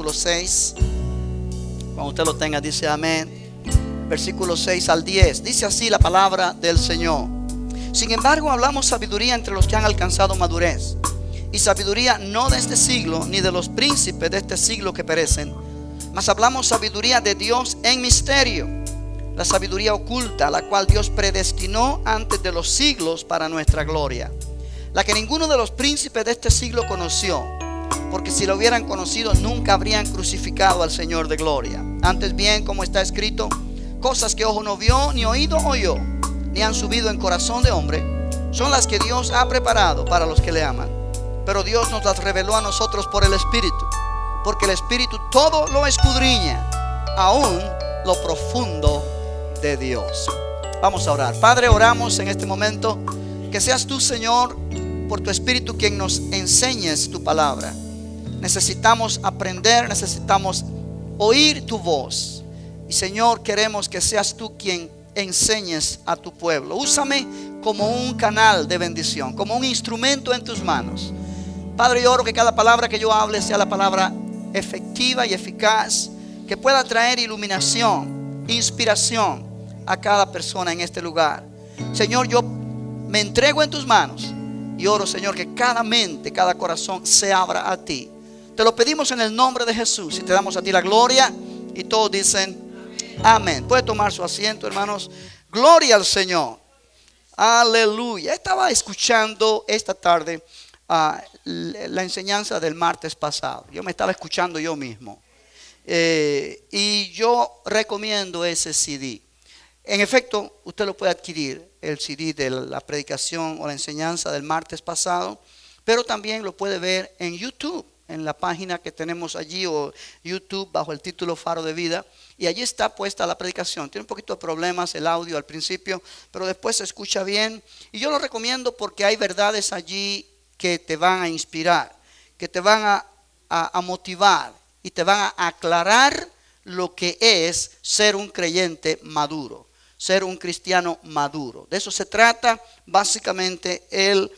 versículo 6. Cuando usted lo tenga, dice amén. Versículo 6 al 10. Dice así la palabra del Señor. Sin embargo, hablamos sabiduría entre los que han alcanzado madurez. Y sabiduría no de este siglo, ni de los príncipes de este siglo que perecen, mas hablamos sabiduría de Dios en misterio, la sabiduría oculta, la cual Dios predestinó antes de los siglos para nuestra gloria, la que ninguno de los príncipes de este siglo conoció, porque si lo hubieran conocido nunca habrían crucificado al Señor de gloria. Antes bien, como está escrito, cosas que ojo no vio, ni oído oyó, ni han subido en corazón de hombre, son las que Dios ha preparado para los que le aman. Pero Dios nos las reveló a nosotros por el Espíritu, porque el Espíritu todo lo escudriña, aún lo profundo de Dios. Vamos a orar. Padre, oramos en este momento que seas tú, Señor, por tu Espíritu quien nos enseñes tu palabra. Necesitamos aprender, necesitamos oír tu voz. Y Señor, queremos que seas tú quien enseñes a tu pueblo. Úsame como un canal de bendición, como un instrumento en tus manos. Padre, yo oro que cada palabra que yo hable sea la palabra efectiva y eficaz, que pueda traer iluminación, inspiración a cada persona en este lugar. Señor, yo me entrego en tus manos y oro, Señor, que cada mente, cada corazón se abra a ti. Te lo pedimos en el nombre de Jesús y te damos a ti la gloria. Y todos dicen amén. Puede tomar su asiento, hermanos. Gloria al Señor. Aleluya. Estaba escuchando esta tarde la enseñanza del martes pasado. Yo me estaba escuchando yo mismo. Y yo recomiendo ese CD. En efecto, usted lo puede adquirir, el CD de la predicación o la enseñanza del martes pasado, pero también lo puede ver en YouTube, en la página que tenemos allí, o YouTube bajo el título Faro de Vida, y allí está puesta la predicación. Tiene un poquito de problemas el audio al principio, pero después se escucha bien, y yo lo recomiendo porque hay verdades allí que te van a inspirar, que te van a motivar y te van a aclarar lo que es ser un creyente maduro, ser un cristiano maduro. De eso se trata básicamente el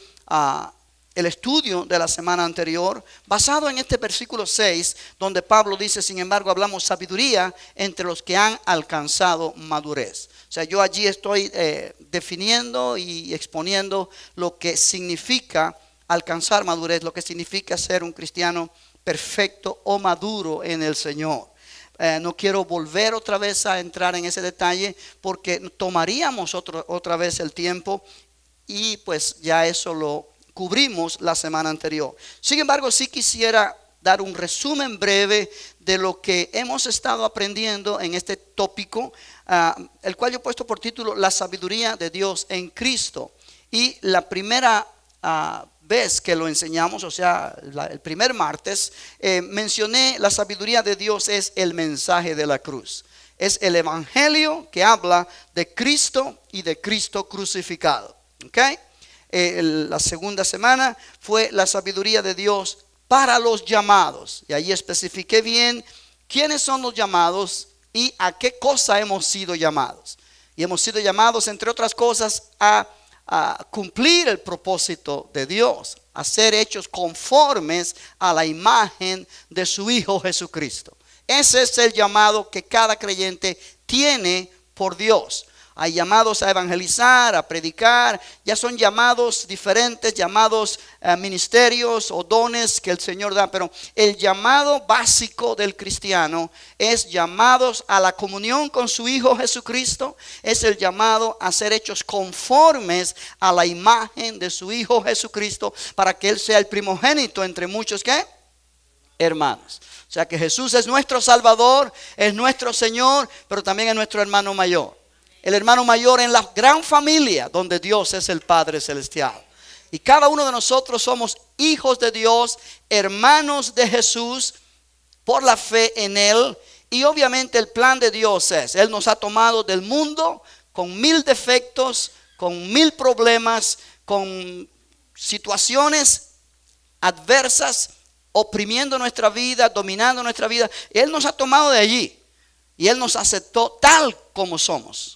estudio de la semana anterior, basado en este versículo 6, donde Pablo dice: sin embargo, hablamos sabiduría entre los que han alcanzado madurez. O sea, yo allí estoy definiendo y exponiendo lo que significa alcanzar madurez, lo que significa ser un cristiano perfecto o maduro en el Señor. No quiero volver otra vez a entrar en ese detalle porque tomaríamos otra vez el tiempo y pues ya eso lo cubrimos la semana anterior. Sin embargo, sí quisiera dar un resumen breve de lo que hemos estado aprendiendo en este tópico, el cual yo he puesto por título La sabiduría de Dios en Cristo. Y la primera vez que lo enseñamos, o sea, el primer martes, mencioné la sabiduría de Dios es el mensaje de la cruz. Es el evangelio que habla de Cristo y de Cristo crucificado. ¿Okay? La segunda semana fue la sabiduría de Dios para los llamados. Y ahí especifiqué bien quiénes son los llamados y a qué cosa hemos sido llamados. Y hemos sido llamados, entre otras cosas, a cumplir el propósito de Dios, a ser hechos conformes a la imagen de su Hijo Jesucristo. Ese es el llamado que cada creyente tiene por Dios. Hay llamados a evangelizar, a predicar, ya son llamados diferentes, llamados ministerios o dones que el Señor da, pero el llamado básico del cristiano es llamados a la comunión con su Hijo Jesucristo, es el llamado a ser hechos conformes a la imagen de su Hijo Jesucristo, para que Él sea el primogénito entre muchos, ¿qué? Hermanos. O sea que Jesús es nuestro Salvador, es nuestro Señor, pero también es nuestro hermano mayor. El hermano mayor en la gran familia donde Dios es el Padre Celestial. Y cada uno de nosotros somos hijos de Dios, hermanos de Jesús por la fe en Él. Y obviamente el plan de Dios es: Él nos ha tomado del mundo con 1000 defectos, con 1000 problemas, con situaciones adversas, oprimiendo nuestra vida, dominando nuestra vida. Él nos ha tomado de allí y Él nos aceptó tal como somos.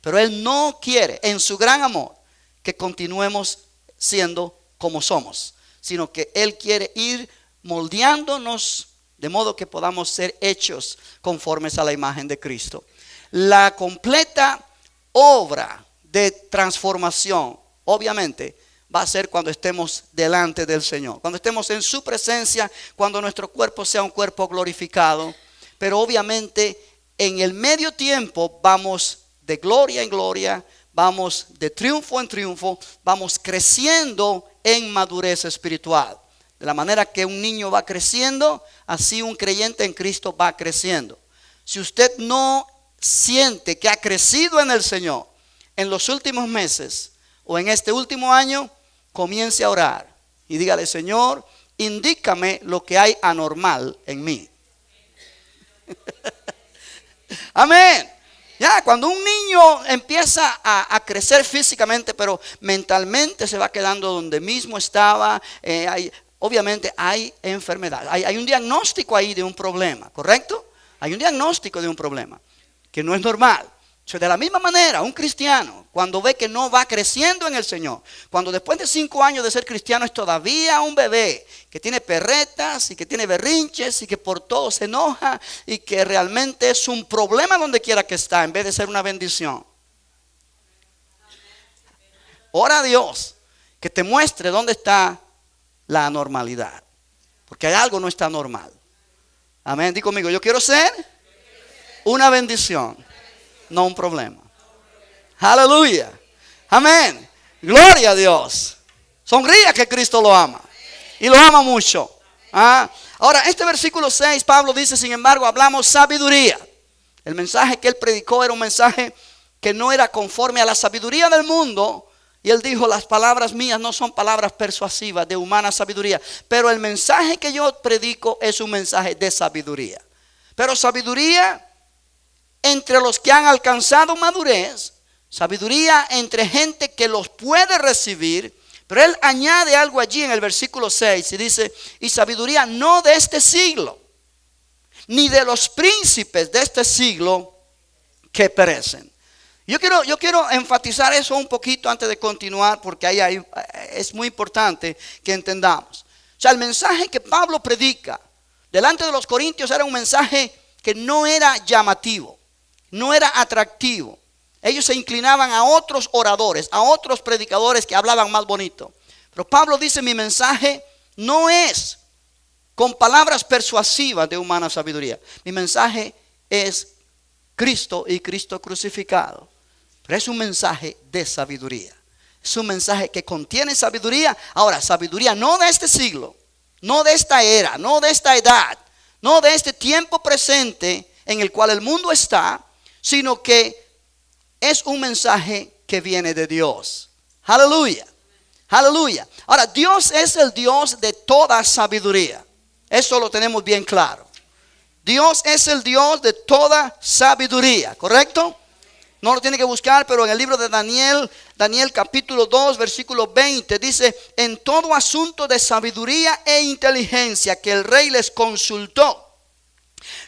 Pero Él no quiere, en su gran amor, que continuemos siendo como somos, sino que Él quiere ir moldeándonos de modo que podamos ser hechos conformes a la imagen de Cristo. La completa obra de transformación, obviamente, va a ser cuando estemos delante del Señor, cuando estemos en su presencia, cuando nuestro cuerpo sea un cuerpo glorificado. Pero obviamente en el medio tiempo vamos de gloria en gloria, vamos de triunfo en triunfo, vamos creciendo en madurez espiritual. De la manera que un niño va creciendo, así un creyente en Cristo va creciendo. Si usted no siente que ha crecido en el Señor en los últimos meses o en este último año, comience a orar y dígale: Señor, indícame lo que hay anormal en mí. Amén. Ya, cuando un niño empieza a crecer físicamente, pero mentalmente se va quedando donde mismo estaba, obviamente hay enfermedad. Hay un diagnóstico ahí de un problema, ¿correcto? Hay un diagnóstico de un problema que no es normal. O sea, de la misma manera, un cristiano, cuando ve que no va creciendo en el Señor, cuando después de 5 años de ser cristiano es todavía un bebé, que tiene perretas y que tiene berrinches y que por todo se enoja y que realmente es un problema donde quiera que está, en vez de ser una bendición. Ora a Dios que te muestre dónde está la anormalidad, porque hay algo no está normal. Amén. Di conmigo: yo quiero ser una bendición, no un problema. Aleluya. Amén. Gloria a Dios. Sonría que Cristo lo ama. Y lo ama mucho. Ahora, este versículo 6, Pablo dice: sin embargo, hablamos sabiduría. El mensaje que él predicó era un mensaje que no era conforme a la sabiduría del mundo. Y él dijo: las palabras mías no son palabras persuasivas de humana sabiduría, pero el mensaje que yo predico es un mensaje de sabiduría. Pero sabiduría entre los que han alcanzado madurez, sabiduría entre gente que los puede recibir. Pero él añade algo allí en el versículo 6 y dice: y sabiduría no de este siglo, ni de los príncipes de este siglo que perecen. Yo quiero enfatizar eso un poquito antes de continuar, porque ahí es muy importante que entendamos. O sea, el mensaje que Pablo predica delante de los corintios era un mensaje que no era llamativo, no era atractivo. Ellos se inclinaban a otros oradores, a otros predicadores que hablaban más bonito. Pero Pablo dice: mi mensaje no es con palabras persuasivas de humana sabiduría. Mi mensaje es Cristo y Cristo crucificado. Pero es un mensaje de sabiduría. Es un mensaje que contiene sabiduría. Ahora, sabiduría no de este siglo, no de esta era, no de esta edad, no de este tiempo presente en el cual el mundo está, sino que es un mensaje que viene de Dios. Aleluya. Aleluya. Ahora, Dios es el Dios de toda sabiduría. Eso lo tenemos bien claro. Dios es el Dios de toda sabiduría, ¿correcto? No lo tiene que buscar, pero en el libro de Daniel capítulo 2, versículo 20, dice: en todo asunto de sabiduría e inteligencia que el rey les consultó,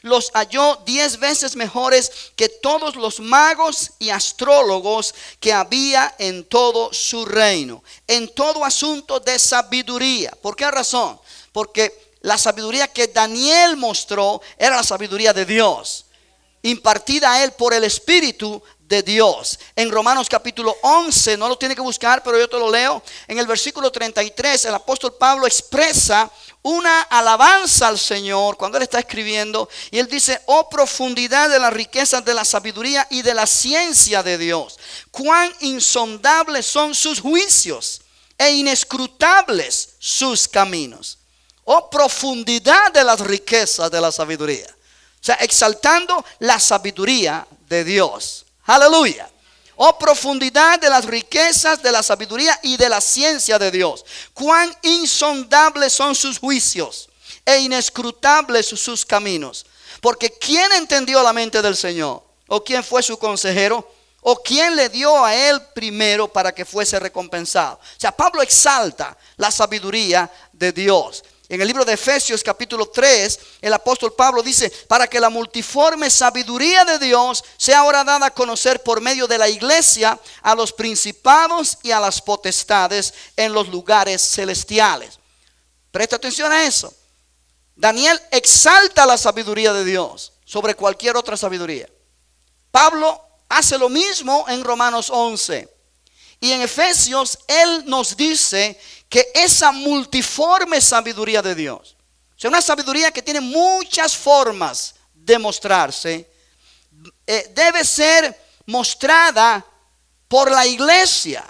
los halló 10 veces mejores que todos los magos y astrólogos que había en todo su reino. En todo asunto de sabiduría. ¿Por qué razón? Porque la sabiduría que Daniel mostró era la sabiduría de Dios, impartida a él por el Espíritu de Dios. En Romanos capítulo 11, no lo tiene que buscar, pero yo te lo leo. En el versículo 33, el apóstol Pablo expresa una alabanza al Señor cuando él está escribiendo, y él dice: oh profundidad de las riquezas de la sabiduría y de la ciencia de Dios, cuán insondables son sus juicios e inescrutables sus caminos. Oh profundidad de las riquezas de la sabiduría. O sea, exaltando la sabiduría de Dios. Aleluya. Oh profundidad de las riquezas de la sabiduría y de la ciencia de Dios. Cuán insondables son sus juicios e inescrutables sus caminos. Porque ¿quién entendió la mente del Señor? ¿O quién fue su consejero? ¿O quién le dio a él primero para que fuese recompensado? O sea, Pablo exalta la sabiduría de Dios. En el libro de Efesios capítulo 3, el apóstol Pablo dice: para que la multiforme sabiduría de Dios sea ahora dada a conocer por medio de la iglesia a los principados y a las potestades en los lugares celestiales. Presta atención a eso. Daniel exalta la sabiduría de Dios sobre cualquier otra sabiduría. Pablo hace lo mismo en Romanos 11. Y en Efesios él nos dice que esa multiforme sabiduría de Dios, o sea, una sabiduría que tiene muchas formas de mostrarse, debe ser mostrada por la iglesia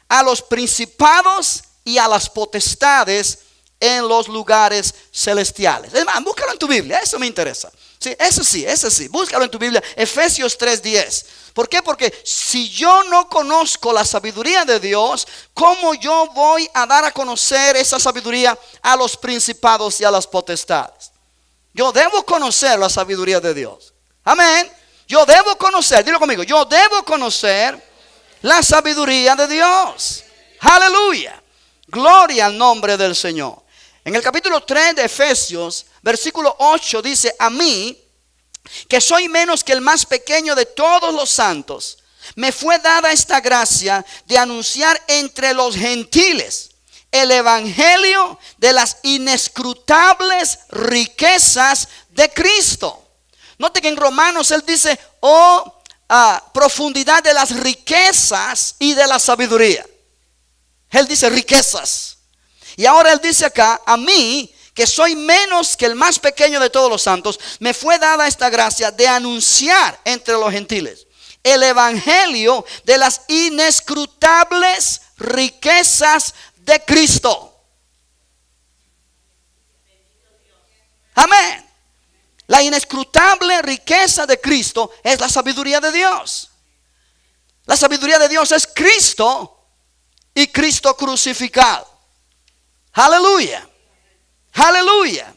a los principados y a las potestades en los lugares celestiales. Es más, búscalo en tu Biblia, eso me interesa. Sí, eso sí, búscalo en tu Biblia, Efesios 3:10. ¿Por qué? Porque si yo no conozco la sabiduría de Dios, ¿cómo yo voy a dar a conocer esa sabiduría a los principados y a las potestades? Yo debo conocer la sabiduría de Dios. Amén. Yo debo conocer, dilo conmigo, yo debo conocer la sabiduría de Dios. Aleluya. Gloria al nombre del Señor. En el capítulo 3 de Efesios, versículo 8 dice: a mí, que soy menos que el más pequeño de todos los santos, me fue dada esta gracia de anunciar entre los gentiles el evangelio de las inescrutables riquezas de Cristo. Note que en Romanos él dice: profundidad de las riquezas y de la sabiduría. Él dice riquezas. Y ahora él dice acá: a mí, que soy menos que el más pequeño de todos los santos, me fue dada esta gracia de anunciar entre los gentiles el evangelio de las inescrutables riquezas de Cristo. Amén. La inescrutable riqueza de Cristo es la sabiduría de Dios. La sabiduría de Dios es Cristo y Cristo crucificado. Aleluya. Aleluya.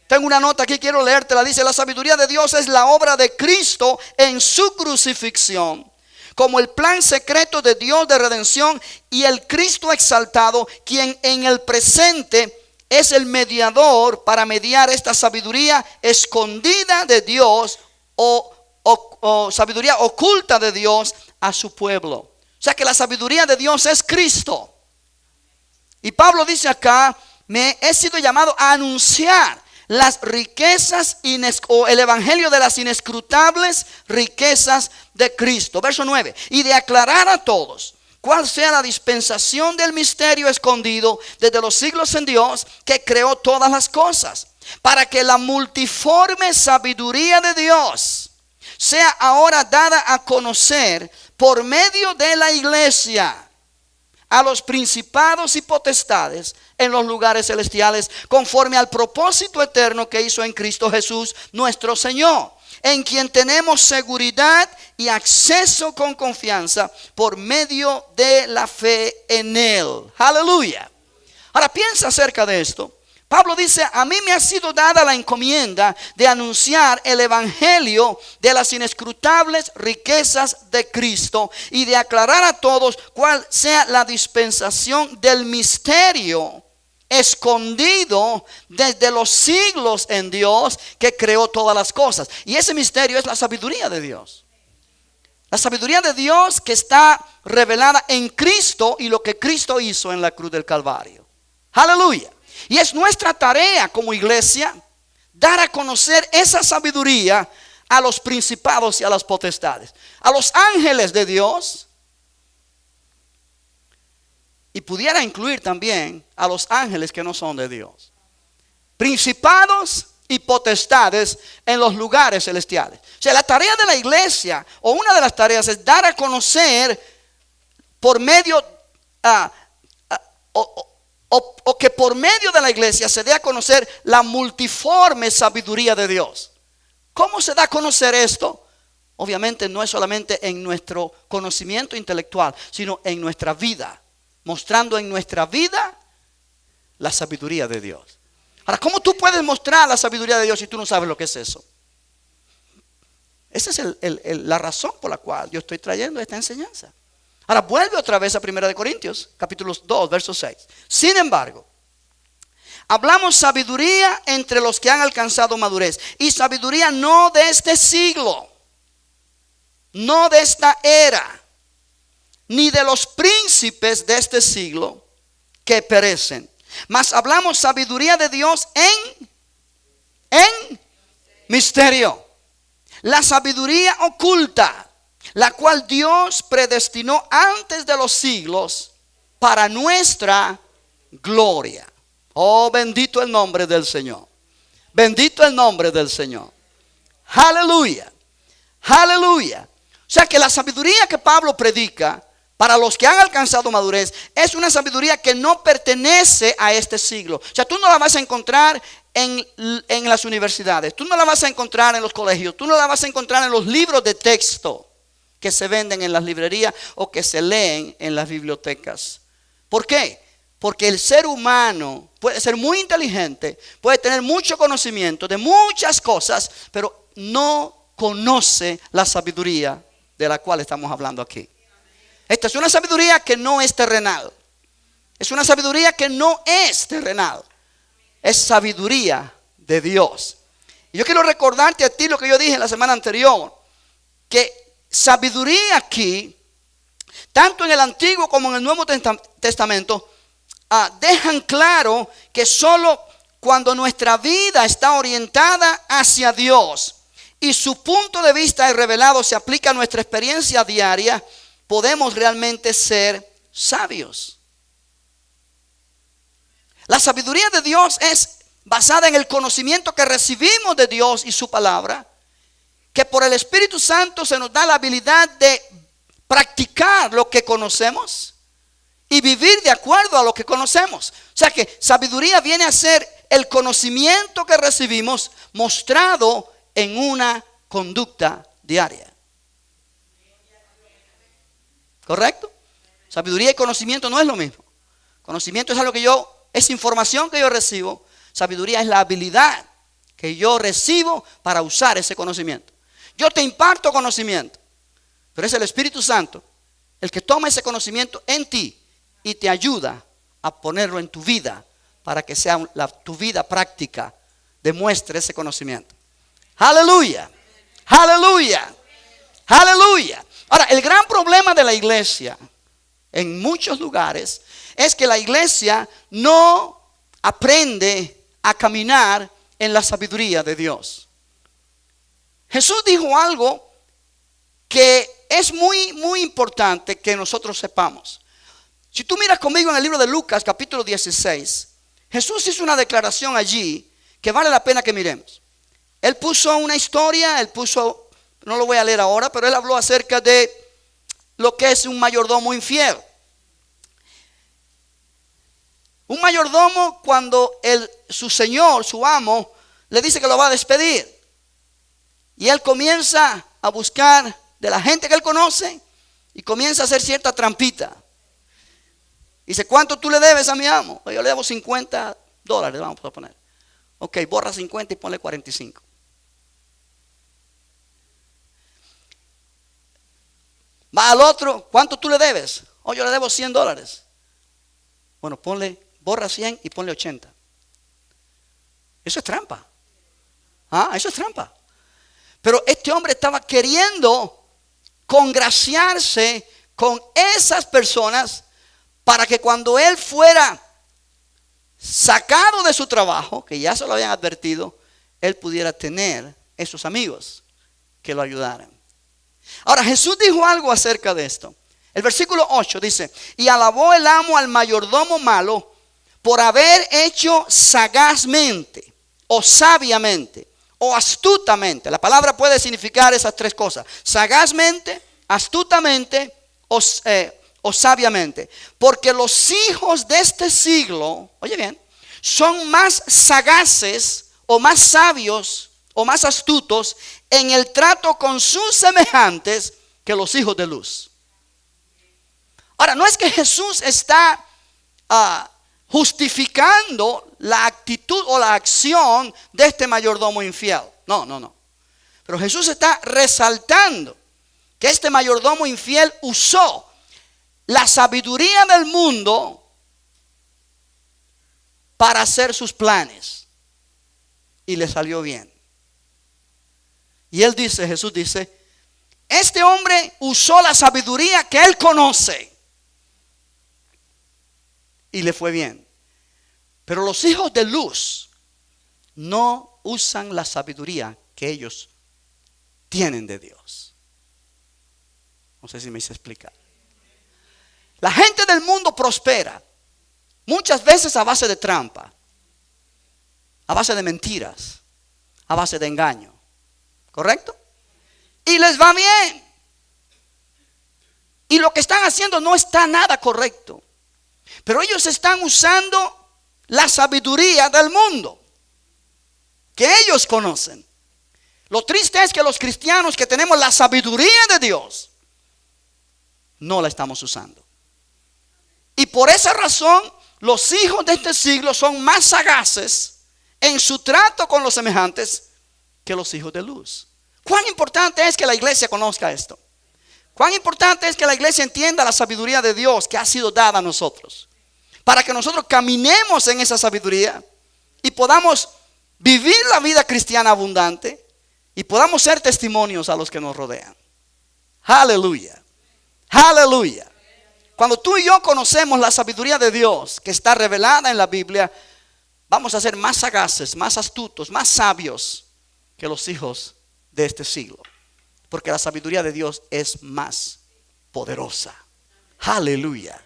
Tengo una nota aquí, quiero leértela. Dice: la sabiduría de Dios es la obra de Cristo en su crucifixión, como el plan secreto de Dios de redención, y el Cristo exaltado, quien en el presente es el mediador para mediar esta sabiduría escondida de Dios, o sabiduría oculta de Dios a su pueblo. O sea que la sabiduría de Dios es Cristo. Y Pablo dice acá: me he sido llamado a anunciar las riquezas o el evangelio de las inescrutables riquezas de Cristo. Verso 9: y de aclarar a todos cuál sea la dispensación del misterio escondido desde los siglos en Dios, que creó todas las cosas, para que la multiforme sabiduría de Dios sea ahora dada a conocer por medio de la iglesia a los principados y potestades en los lugares celestiales, conforme al propósito eterno que hizo en Cristo Jesús nuestro Señor, en quien tenemos seguridad y acceso con confianza por medio de la fe en Él. Aleluya. Ahora piensa acerca de esto. Pablo dice: a mí me ha sido dada la encomienda de anunciar el evangelio de las inescrutables riquezas de Cristo, y de aclarar a todos cuál sea la dispensación del misterio escondido desde los siglos en Dios, que creó todas las cosas. Y ese misterio es la sabiduría de Dios. La sabiduría de Dios que está revelada en Cristo y lo que Cristo hizo en la cruz del Calvario. Aleluya. Y es nuestra tarea como iglesia dar a conocer esa sabiduría a los principados y a las potestades, a los ángeles de Dios, y pudiera incluir también a los ángeles que no son de Dios. Principados y potestades en los lugares celestiales. O sea, la tarea de la iglesia, o una de las tareas, es dar a conocer por medio o que por medio de la iglesia se dé a conocer la multiforme sabiduría de Dios. ¿Cómo se da a conocer esto? Obviamente no es solamente en nuestro conocimiento intelectual, sino en nuestra vida, mostrando en nuestra vida la sabiduría de Dios. Ahora, ¿cómo tú puedes mostrar la sabiduría de Dios si tú no sabes lo que es eso? Esa es la razón por la cual yo estoy trayendo esta enseñanza. Ahora vuelve otra vez a 1 Corintios, capítulo 2, verso 6. Sin embargo, hablamos sabiduría entre los que han alcanzado madurez, y sabiduría no de este siglo, no de esta era, ni de los príncipes de este siglo que perecen, Mas hablamos sabiduría de Dios en misterio. La sabiduría oculta, la cual Dios predestinó antes de los siglos para nuestra gloria. Oh, bendito el nombre del Señor. Bendito el nombre del Señor. Aleluya. Aleluya. O sea que la sabiduría que Pablo predica para los que han alcanzado madurez es una sabiduría que no pertenece a este siglo. O sea, tú no la vas a encontrar en las universidades. Tú no la vas a encontrar en los colegios. Tú no la vas a encontrar en los libros de texto que se venden en las librerías o que se leen en las bibliotecas. ¿Por qué? Porque el ser humano puede ser muy inteligente, puede tener mucho conocimiento de muchas cosas, pero no conoce la sabiduría de la cual estamos hablando aquí. Esta es una sabiduría que no es terrenal. Es una sabiduría que no es terrenal. Es sabiduría de Dios. Y yo quiero recordarte a ti lo que yo dije la semana anterior, que sabiduría aquí, tanto en el Antiguo como en el Nuevo Testamento, dejan claro que solo cuando nuestra vida está orientada hacia Dios y su punto de vista es revelado, se aplica a nuestra experiencia diaria, podemos realmente ser sabios. La sabiduría de Dios es basada en el conocimiento que recibimos de Dios y su palabra, que por el Espíritu Santo se nos da la habilidad de practicar lo que conocemos y vivir de acuerdo a lo que conocemos. O sea que sabiduría viene a ser el conocimiento que recibimos mostrado en una conducta diaria. ¿Correcto? Sabiduría y conocimiento no es lo mismo. Conocimiento es algo que es información que yo recibo. Sabiduría es la habilidad que yo recibo para usar ese conocimiento. Yo te imparto conocimiento, pero es el Espíritu Santo el que toma ese conocimiento en ti y te ayuda a ponerlo en tu vida para que sea tu vida práctica demuestre ese conocimiento. Aleluya, aleluya, aleluya. Ahora, el gran problema de la iglesia en muchos lugares es que la iglesia no aprende a caminar en la sabiduría de Dios. Jesús dijo algo que es muy, muy importante que nosotros sepamos. Si tú miras conmigo en el libro de Lucas, capítulo 16, Jesús hizo una declaración allí que vale la pena que miremos. Él puso una historia, no lo voy a leer ahora, pero él habló acerca de lo que es un mayordomo infiel. Un mayordomo cuando su señor, su amo, le dice que lo va a despedir. Y él comienza a buscar de la gente que él conoce y comienza a hacer cierta trampita. Dice, ¿cuánto tú le debes a mi amo? Pues yo le debo $50, vamos a poner. Ok, borra 50 y ponle 45. Va al otro, ¿cuánto tú le debes? Oh, yo le debo $100. Bueno, borra 100 y ponle 80. Eso es trampa. Eso es trampa. Pero este hombre estaba queriendo congraciarse con esas personas para que cuando él fuera sacado de su trabajo, que ya se lo habían advertido, él pudiera tener esos amigos que lo ayudaran. Ahora, Jesús dijo algo acerca de esto. El versículo 8 dice, y alabó el amo al mayordomo malo por haber hecho sagazmente o sabiamente o astutamente. La palabra puede significar esas tres cosas: sagazmente, astutamente o sabiamente. Porque los hijos de este siglo, oye bien, son más sagaces o más sabios o más astutos en el trato con sus semejantes que los hijos de luz. Ahora, no es que Jesús está justificando la actitud o la acción de este mayordomo infiel. No. Pero Jesús está resaltando que este mayordomo infiel usó la sabiduría del mundo para hacer sus planes. Y le salió bien. Y Jesús dice, este hombre usó la sabiduría que él conoce y le fue bien. Pero los hijos de luz no usan la sabiduría que ellos tienen de Dios. No sé si me hice explicar. La gente del mundo prospera muchas veces a base de trampa, a base de mentiras, a base de engaño. ¿Correcto? Y les va bien. Y lo que están haciendo no está nada correcto. Pero ellos están usando la sabiduría del mundo que ellos conocen. Lo triste es que los cristianos que tenemos la sabiduría de Dios no la estamos usando. Y por esa razón los hijos de este siglo son más sagaces en su trato con los semejantes que los hijos de luz. ¿Cuán importante es que la iglesia conozca esto? ¿Cuán importante es que la iglesia entienda la sabiduría de Dios que ha sido dada a nosotros? Para que nosotros caminemos en esa sabiduría y podamos vivir la vida cristiana abundante y podamos ser testimonios a los que nos rodean. Aleluya. Aleluya. Cuando tú y yo conocemos la sabiduría de Dios que está revelada en la Biblia, vamos a ser más sagaces, más astutos, más sabios que los hijos de este siglo. Porque la sabiduría de Dios es más poderosa. Aleluya.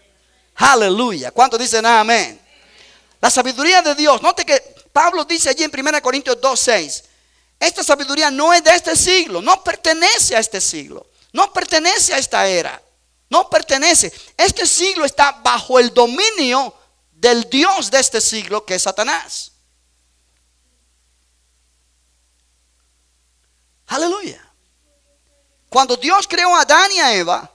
Aleluya. ¿Cuántos dicen amén? La sabiduría de Dios. Note que Pablo dice allí en 1 Corintios 2:6. Esta sabiduría no es de este siglo. No pertenece a este siglo. No pertenece a esta era. No pertenece. Este siglo está bajo el dominio del Dios de este siglo, que es Satanás. Aleluya. Cuando Dios creó a Adán y a Eva,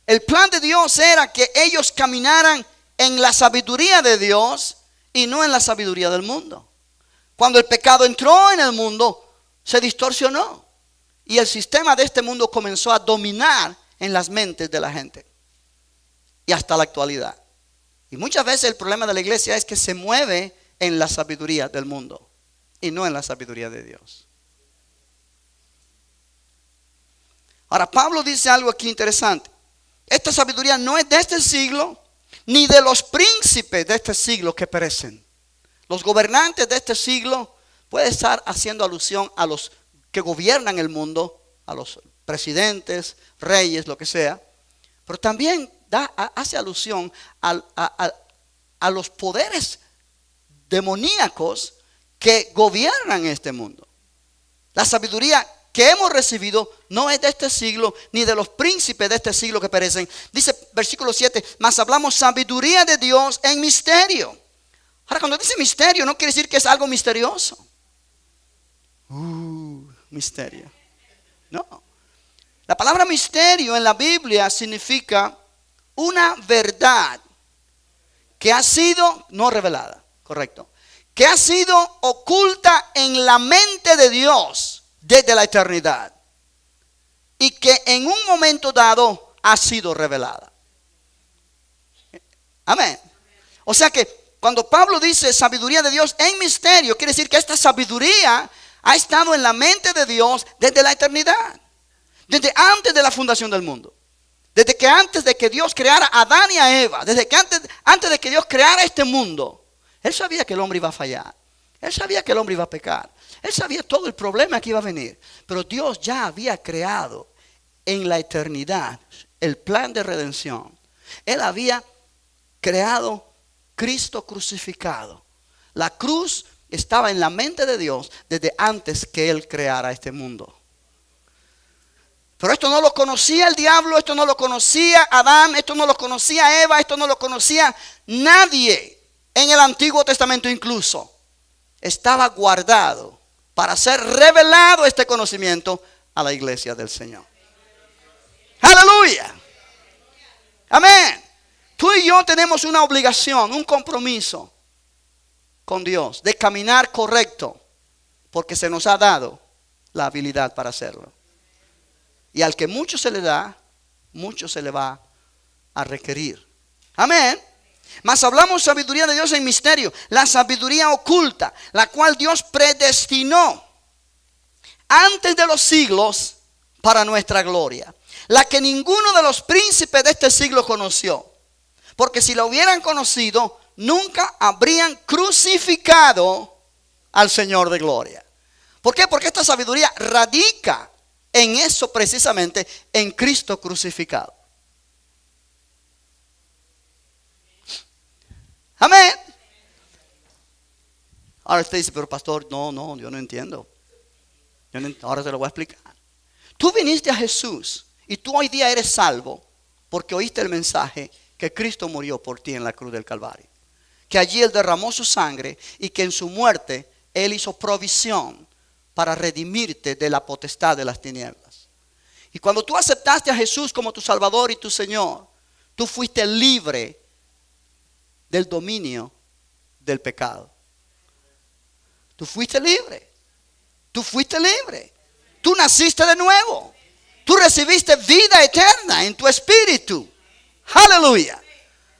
el plan de Dios era que ellos caminaran en la sabiduría de Dios y no en la sabiduría del mundo. Cuando el pecado entró en el mundo, se distorsionó y el sistema de este mundo comenzó a dominar en las mentes de la gente y hasta la actualidad. Y muchas veces el problema de la iglesia es que se mueve en la sabiduría del mundo y no en la sabiduría de Dios. Ahora Pablo dice algo aquí interesante. Esta sabiduría no es de este siglo, ni de los príncipes de este siglo que perecen. Los gobernantes de este siglo puede estar haciendo alusión a los que gobiernan el mundo, a los presidentes, reyes, lo que sea. Pero también hace alusión a los poderes demoníacos que gobiernan este mundo. La sabiduría que hemos recibido no es de este siglo, ni de los príncipes de este siglo que perecen. Dice versículo 7, mas hablamos sabiduría de Dios en misterio. Ahora, cuando dice misterio, no quiere decir que es algo misterioso. Misterio. No. La palabra misterio en la Biblia significa una verdad que ha sido no revelada, correcto, que ha sido oculta en la mente de Dios desde la eternidad y que en un momento dado ha sido revelada. Amén. O sea que cuando Pablo dice sabiduría de Dios en misterio, quiere decir que esta sabiduría ha estado en la mente de Dios desde la eternidad, desde antes de la fundación del mundo, desde que antes de que Dios creara a Adán y a Eva, desde que antes de que Dios creara este mundo, Él sabía que el hombre iba a fallar, Él sabía que el hombre iba a pecar, Él sabía todo el problema que iba a venir, pero Dios ya había creado en la eternidad el plan de redención. Él había creado Cristo crucificado. La cruz estaba en la mente de Dios desde antes que Él creara este mundo. Pero esto no lo conocía el diablo, esto no lo conocía Adán, esto no lo conocía Eva, esto no lo conocía nadie en el Antiguo Testamento incluso. Estaba guardado para ser revelado este conocimiento a la iglesia del Señor. Aleluya. Amén. Tú y yo tenemos una obligación, un compromiso con Dios de caminar correcto, porque se nos ha dado la habilidad para hacerlo. Y al que mucho se le da, mucho se le va a requerir. Amén. Mas hablamos sabiduría de Dios en misterio, la sabiduría oculta, la cual Dios predestinó antes de los siglos para nuestra gloria, la que ninguno de los príncipes de este siglo conoció. Porque si la hubieran conocido, nunca habrían crucificado al Señor de gloria. ¿Por qué? Porque esta sabiduría radica en eso precisamente, en Cristo crucificado. Amén. Ahora usted dice, pero pastor, no, yo no entiendo. Ahora te lo voy a explicar. Tú viniste a Jesús y tú hoy día eres salvo porque oíste el mensaje que Cristo murió por ti en la cruz del Calvario. Que allí Él derramó su sangre y que en su muerte Él hizo provisión para redimirte de la potestad de las tinieblas. Y cuando tú aceptaste a Jesús como tu Salvador y tu Señor, tú fuiste libre del dominio del pecado. Tú fuiste libre. Tú fuiste libre. Tú naciste de nuevo. Tú recibiste vida eterna en tu espíritu. Aleluya.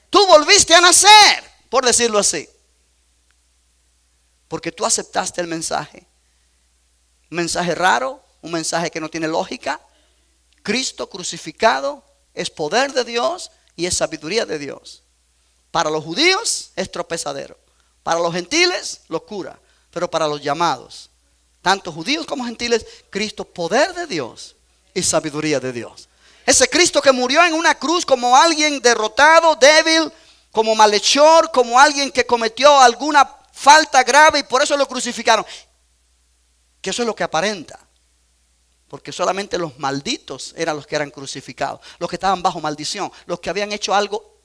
Tú volviste a nacer, por decirlo así. Porque tú aceptaste el mensaje. Un mensaje raro, un mensaje que no tiene lógica. Cristo crucificado es poder de Dios y es sabiduría de Dios. Para los judíos es tropezadero. Para los gentiles, locura. Pero para los llamados, tanto judíos como gentiles, Cristo, poder de Dios y sabiduría de Dios. Ese Cristo que murió en una cruz como alguien derrotado, débil, como malhechor, como alguien que cometió alguna falta grave y por eso lo crucificaron. Que eso es lo que aparenta. Porque solamente los malditos eran los que eran crucificados, los que estaban bajo maldición, los que habían hecho algo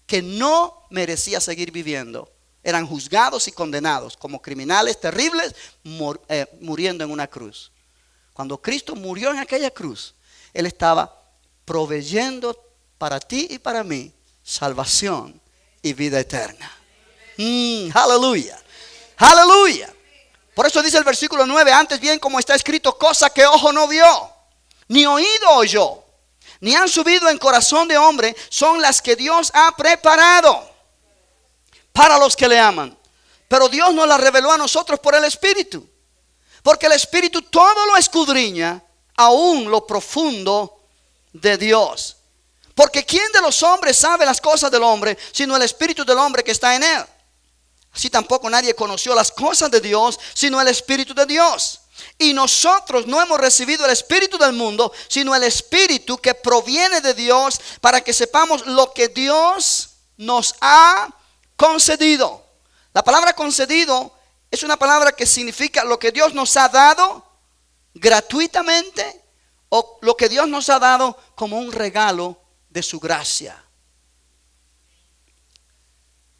que no merecía seguir viviendo. Eran juzgados y condenados como criminales terribles, muriendo en una cruz. Cuando Cristo murió en aquella cruz, Él estaba proveyendo para ti y para mí salvación y vida eterna. Aleluya. Aleluya. Por eso dice el versículo 9, antes bien como está escrito, cosa que ojo no vio, ni oído oyó, ni han subido en corazón de hombre, son las que Dios ha preparado para los que le aman. Pero Dios nos la reveló a nosotros por el Espíritu. Porque el Espíritu todo lo escudriña, aún lo profundo de Dios. Porque ¿quién de los hombres sabe las cosas del hombre, sino el Espíritu del hombre que está en él? Así tampoco nadie conoció las cosas de Dios, sino el Espíritu de Dios. Y nosotros no hemos recibido el espíritu del mundo, sino el Espíritu que proviene de Dios, para que sepamos lo que Dios nos ha concedido. La palabra concedido es una palabra que significa lo que Dios nos ha dado gratuitamente o lo que Dios nos ha dado como un regalo de su gracia.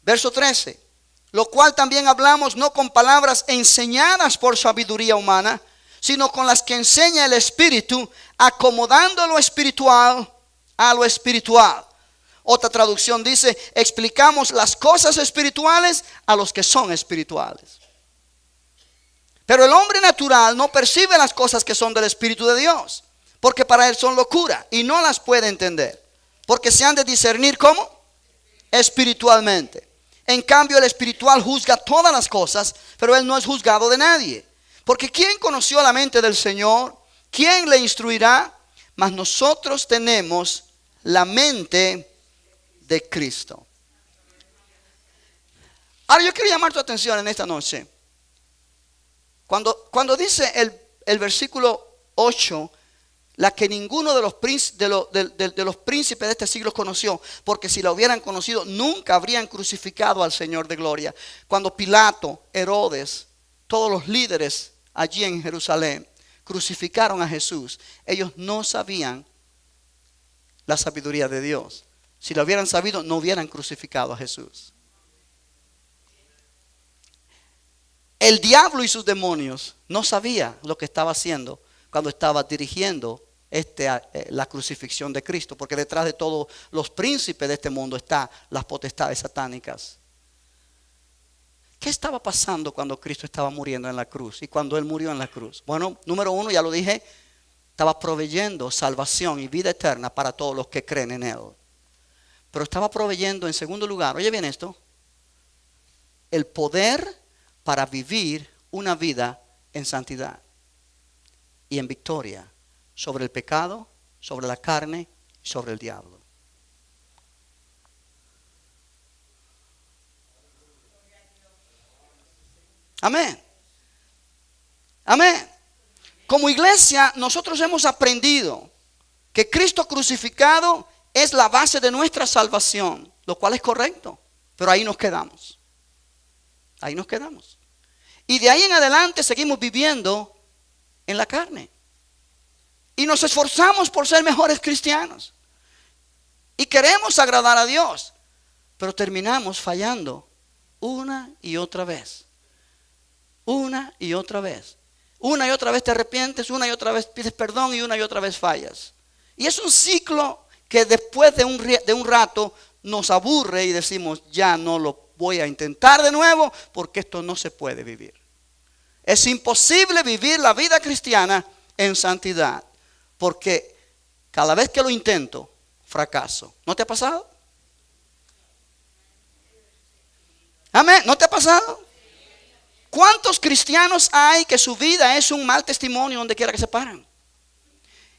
Verso 13. Lo cual también hablamos no con palabras enseñadas por sabiduría humana, sino con las que enseña el Espíritu, acomodando lo espiritual a lo espiritual. Otra traducción dice, explicamos las cosas espirituales a los que son espirituales. Pero el hombre natural no percibe las cosas que son del Espíritu de Dios, porque para él son locura y no las puede entender, porque se han de discernir ¿cómo? Espiritualmente. En cambio el espiritual juzga todas las cosas, pero él no es juzgado de nadie. Porque ¿quién conoció la mente del Señor? ¿Quién le instruirá? Mas nosotros tenemos la mente de Cristo. Ahora yo quiero llamar tu atención en esta noche. Cuando dice el versículo 8, la que ninguno de los príncipes de este siglo conoció, porque si la hubieran conocido nunca habrían crucificado al Señor de gloria. Cuando Pilato, Herodes, todos los líderes allí en Jerusalén crucificaron a Jesús, ellos no sabían la sabiduría de Dios. Si lo hubieran sabido, no hubieran crucificado a Jesús. El diablo y sus demonios no sabían lo que estaba haciendo cuando estaba dirigiendo la crucifixión de Cristo, porque detrás de todos los príncipes de este mundo están las potestades satánicas. ¿Qué estaba pasando cuando Cristo estaba muriendo en la cruz y cuando Él murió en la cruz? Bueno, número uno, ya lo dije, estaba proveyendo salvación y vida eterna para todos los que creen en Él. Pero estaba proveyendo en segundo lugar, oye bien esto, el poder para vivir una vida en santidad y en victoria sobre el pecado, sobre la carne y sobre el diablo. Amén. Amén. Como iglesia, nosotros hemos aprendido que Cristo crucificado es la base de nuestra salvación, lo cual es correcto, pero ahí nos quedamos. Ahí nos quedamos. Y de ahí en adelante seguimos viviendo en la carne. Y nos esforzamos por ser mejores cristianos. Y queremos agradar a Dios, pero terminamos fallando una y otra vez. Una y otra vez. Una y otra vez te arrepientes, una y otra vez pides perdón y una y otra vez fallas. Y es un ciclo que después de un rato nos aburre y decimos, ya no lo voy a intentar de nuevo porque esto no se puede vivir. Es imposible vivir la vida cristiana en santidad porque cada vez que lo intento, fracaso. ¿No te ha pasado? Amén. ¿No te ha pasado? ¿Cuántos cristianos hay que su vida es un mal testimonio donde quiera que se paran?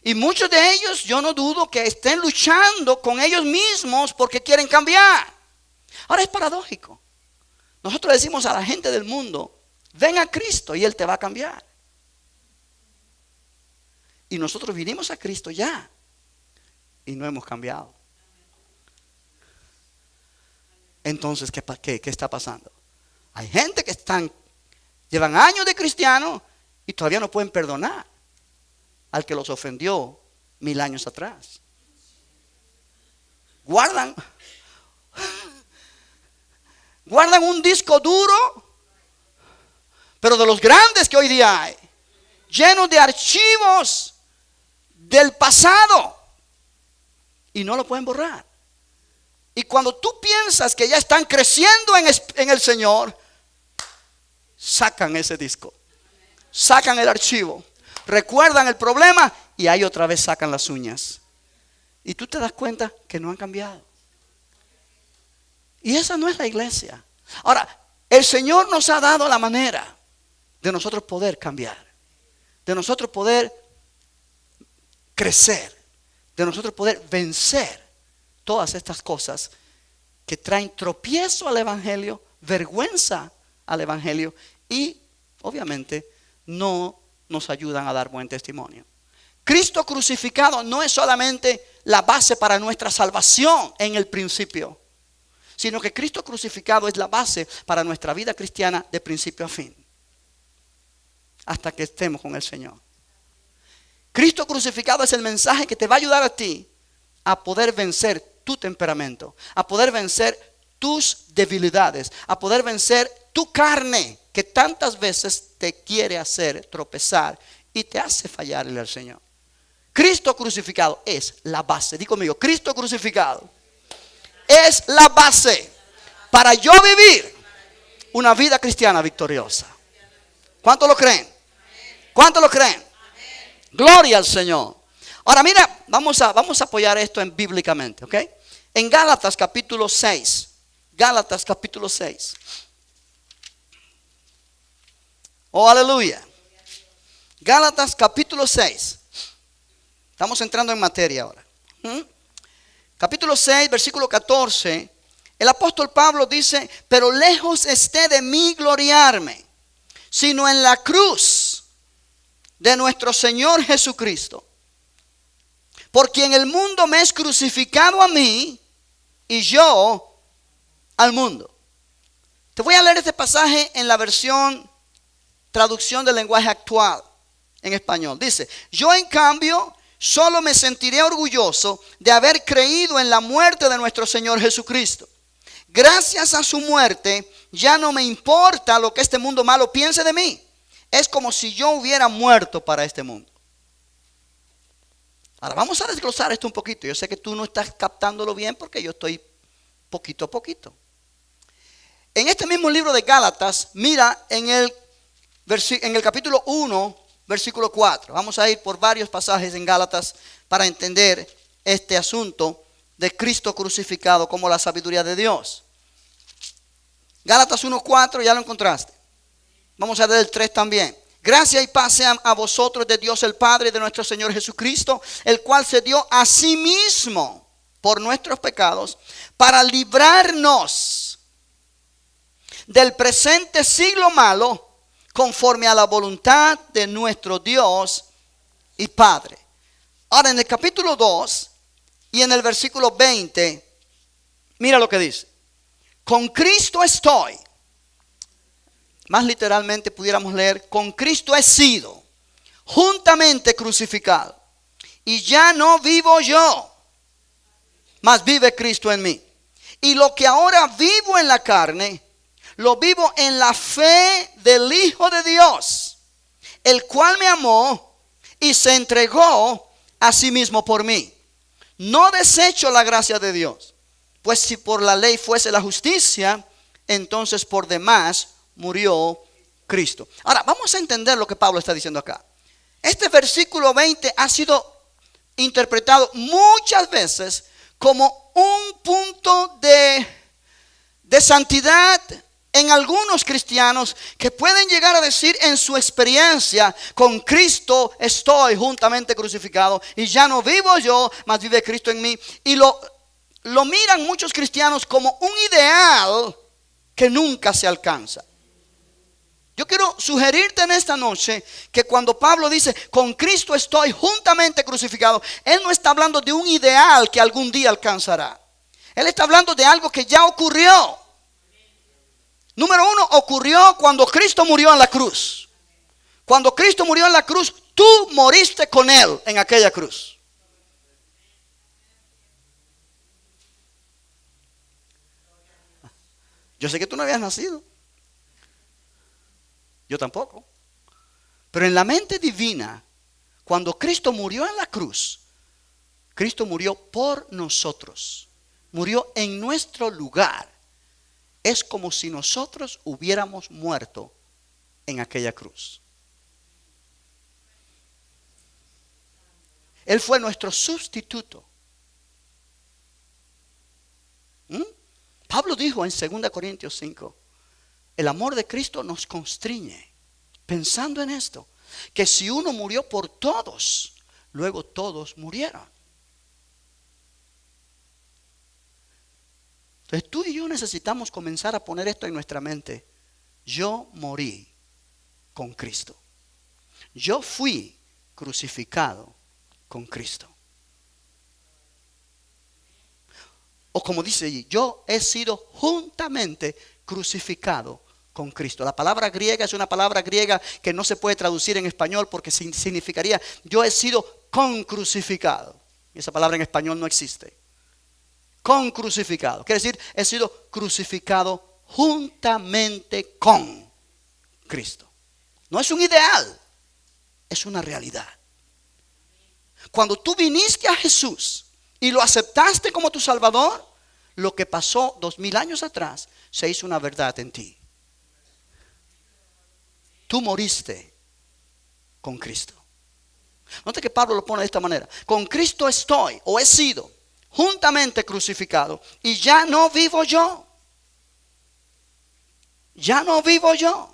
Y muchos de ellos, yo no dudo que estén luchando con ellos mismos porque quieren cambiar. Ahora es paradójico. Nosotros decimos a la gente del mundo, ven a Cristo y Él te va a cambiar. Y nosotros vinimos a Cristo ya y no hemos cambiado. Entonces, ¿qué está pasando? Hay gente que llevan años de cristiano y todavía no pueden perdonar al que los ofendió 1000 años atrás. Guardan un disco duro, pero de los grandes que hoy día hay, llenos de archivos del pasado, y no lo pueden borrar. Y cuando tú piensas que ya están creciendo en el Señor, sacan ese disco, sacan el archivo, recuerdan el problema y ahí otra vez sacan las uñas. Y tú te das cuenta que no han cambiado. Y esa no es la iglesia. Ahora, el Señor nos ha dado la manera de nosotros poder cambiar, de nosotros poder crecer, de nosotros poder vencer todas estas cosas que traen tropiezo al evangelio, vergüenza al evangelio y obviamente no nos ayudan a dar buen testimonio. Cristo crucificado no es solamente la base para nuestra salvación en el principio, sino que Cristo crucificado es la base para nuestra vida cristiana de principio a fin, hasta que estemos con el Señor. Cristo crucificado es el mensaje que te va a ayudar a ti a poder vencer tu temperamento, a poder vencer tus debilidades, a poder vencer tu carne que tantas veces te quiere hacer tropezar y te hace fallarle al Señor. Cristo crucificado es la base. Dí conmigo, Cristo crucificado es la base para yo vivir una vida cristiana victoriosa. ¿Cuántos lo creen? ¿Cuántos lo creen? Gloria al Señor. Ahora mira, vamos a apoyar esto bíblicamente, ¿ok? En Gálatas capítulo 6. Gálatas capítulo 6. Oh, aleluya. Gálatas capítulo 6. Estamos entrando en materia ahora. Capítulo 6, versículo 14. El apóstol Pablo dice, pero lejos esté de mí gloriarme, sino en la cruz de nuestro Señor Jesucristo. Por quien el mundo me es crucificado a mí y yo al mundo. Te voy a leer este pasaje en la versión traducción del lenguaje actual en español. Dice, yo en cambio solo me sentiré orgulloso de haber creído en la muerte de nuestro Señor Jesucristo. Gracias a su muerte ya no me importa lo que este mundo malo piense de mí. Es como si yo hubiera muerto para este mundo. Ahora vamos a desglosar esto un poquito. Yo sé que tú no estás captándolo bien porque yo estoy poquito a poquito. En este mismo libro de Gálatas, mira en el capítulo 1, versículo 4. Vamos a ir por varios pasajes en Gálatas para entender este asunto de Cristo crucificado como la sabiduría de Dios. Gálatas 1:4, ya lo encontraste. Vamos a leer el 3 también. Gracia y paz sean a vosotros de Dios el Padre y de nuestro Señor Jesucristo, el cual se dio a sí mismo por nuestros pecados para librarnos del presente siglo malo, conforme a la voluntad de nuestro Dios y Padre. Ahora en el capítulo 2 y en el versículo 20, mira lo que dice. Con Cristo estoy. Más literalmente pudiéramos leer, con Cristo he sido juntamente crucificado. Y ya no vivo yo, mas vive Cristo en mí. Y lo que ahora vivo en la carne, lo vivo en la fe del Hijo de Dios, el cual me amó y se entregó a sí mismo por mí. No desecho la gracia de Dios, pues si por la ley fuese la justicia, entonces por demás murió Cristo. Ahora, vamos a entender lo que Pablo está diciendo acá. Este versículo 20 ha sido interpretado muchas veces como un punto de santidad en algunos cristianos que pueden llegar a decir en su experiencia, con Cristo estoy juntamente crucificado y ya no vivo yo, mas vive Cristo en mí. Y lo miran muchos cristianos como un ideal que nunca se alcanza. Yo quiero sugerirte en esta noche que cuando Pablo dice, con Cristo estoy juntamente crucificado, él no está hablando de un ideal que algún día alcanzará. Él está hablando de algo que ya ocurrió. Número uno, ocurrió cuando Cristo murió en la cruz. Cuando Cristo murió en la cruz, tú moriste con Él en aquella cruz. Yo sé que tú no habías nacido. Yo tampoco. Pero en la mente divina, cuando Cristo murió en la cruz, Cristo murió por nosotros. Murió en nuestro lugar. Es como si nosotros hubiéramos muerto en aquella cruz. Él fue nuestro sustituto. Pablo dijo en 2 Corintios 5, el amor de Cristo nos constriñe, pensando en esto, que si uno murió por todos, luego todos murieron. Entonces tú y yo necesitamos comenzar a poner esto en nuestra mente. Yo morí con Cristo. Yo fui crucificado con Cristo. O como dice allí, yo he sido juntamente crucificado con Cristo. La palabra griega es una palabra griega que no se puede traducir en español porque significaría yo he sido concrucificado. Y esa palabra en español no existe. Concrucificado. Quiere decir, he sido crucificado juntamente con Cristo. No es un ideal, es una realidad. Cuando tú viniste a Jesús y lo aceptaste como tu Salvador, lo que pasó 2000 años atrás se hizo una verdad en ti. Tú moriste con Cristo. Note que Pablo lo pone de esta manera. Con Cristo estoy o he sido juntamente crucificado y ya no vivo yo. Ya no vivo yo.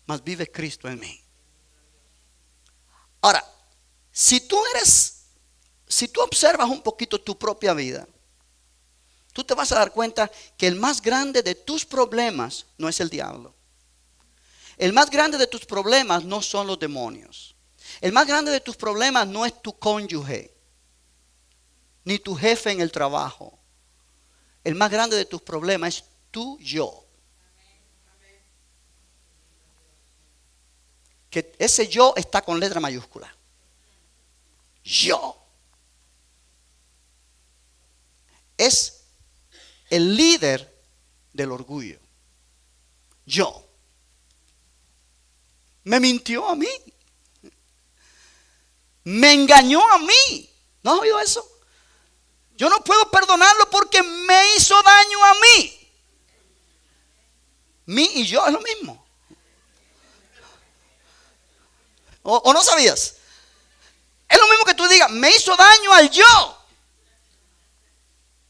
Mas vive Cristo en mí. Ahora, si tú observas un poquito tu propia vida, tú te vas a dar cuenta que el más grande de tus problemas no es el diablo. El más grande de tus problemas no son los demonios. El más grande de tus problemas no es tu cónyuge, ni tu jefe en el trabajo. El más grande de tus problemas es tu yo. Que ese yo está con letra mayúscula. Yo. Es el líder del orgullo. Yo. Me mintió a mí. Me engañó a mí. ¿No has oído eso? Yo no puedo perdonarlo porque me hizo daño a mí. Mí y yo es lo mismo. ¿O no sabías? Es lo mismo que tú digas, me hizo daño al yo.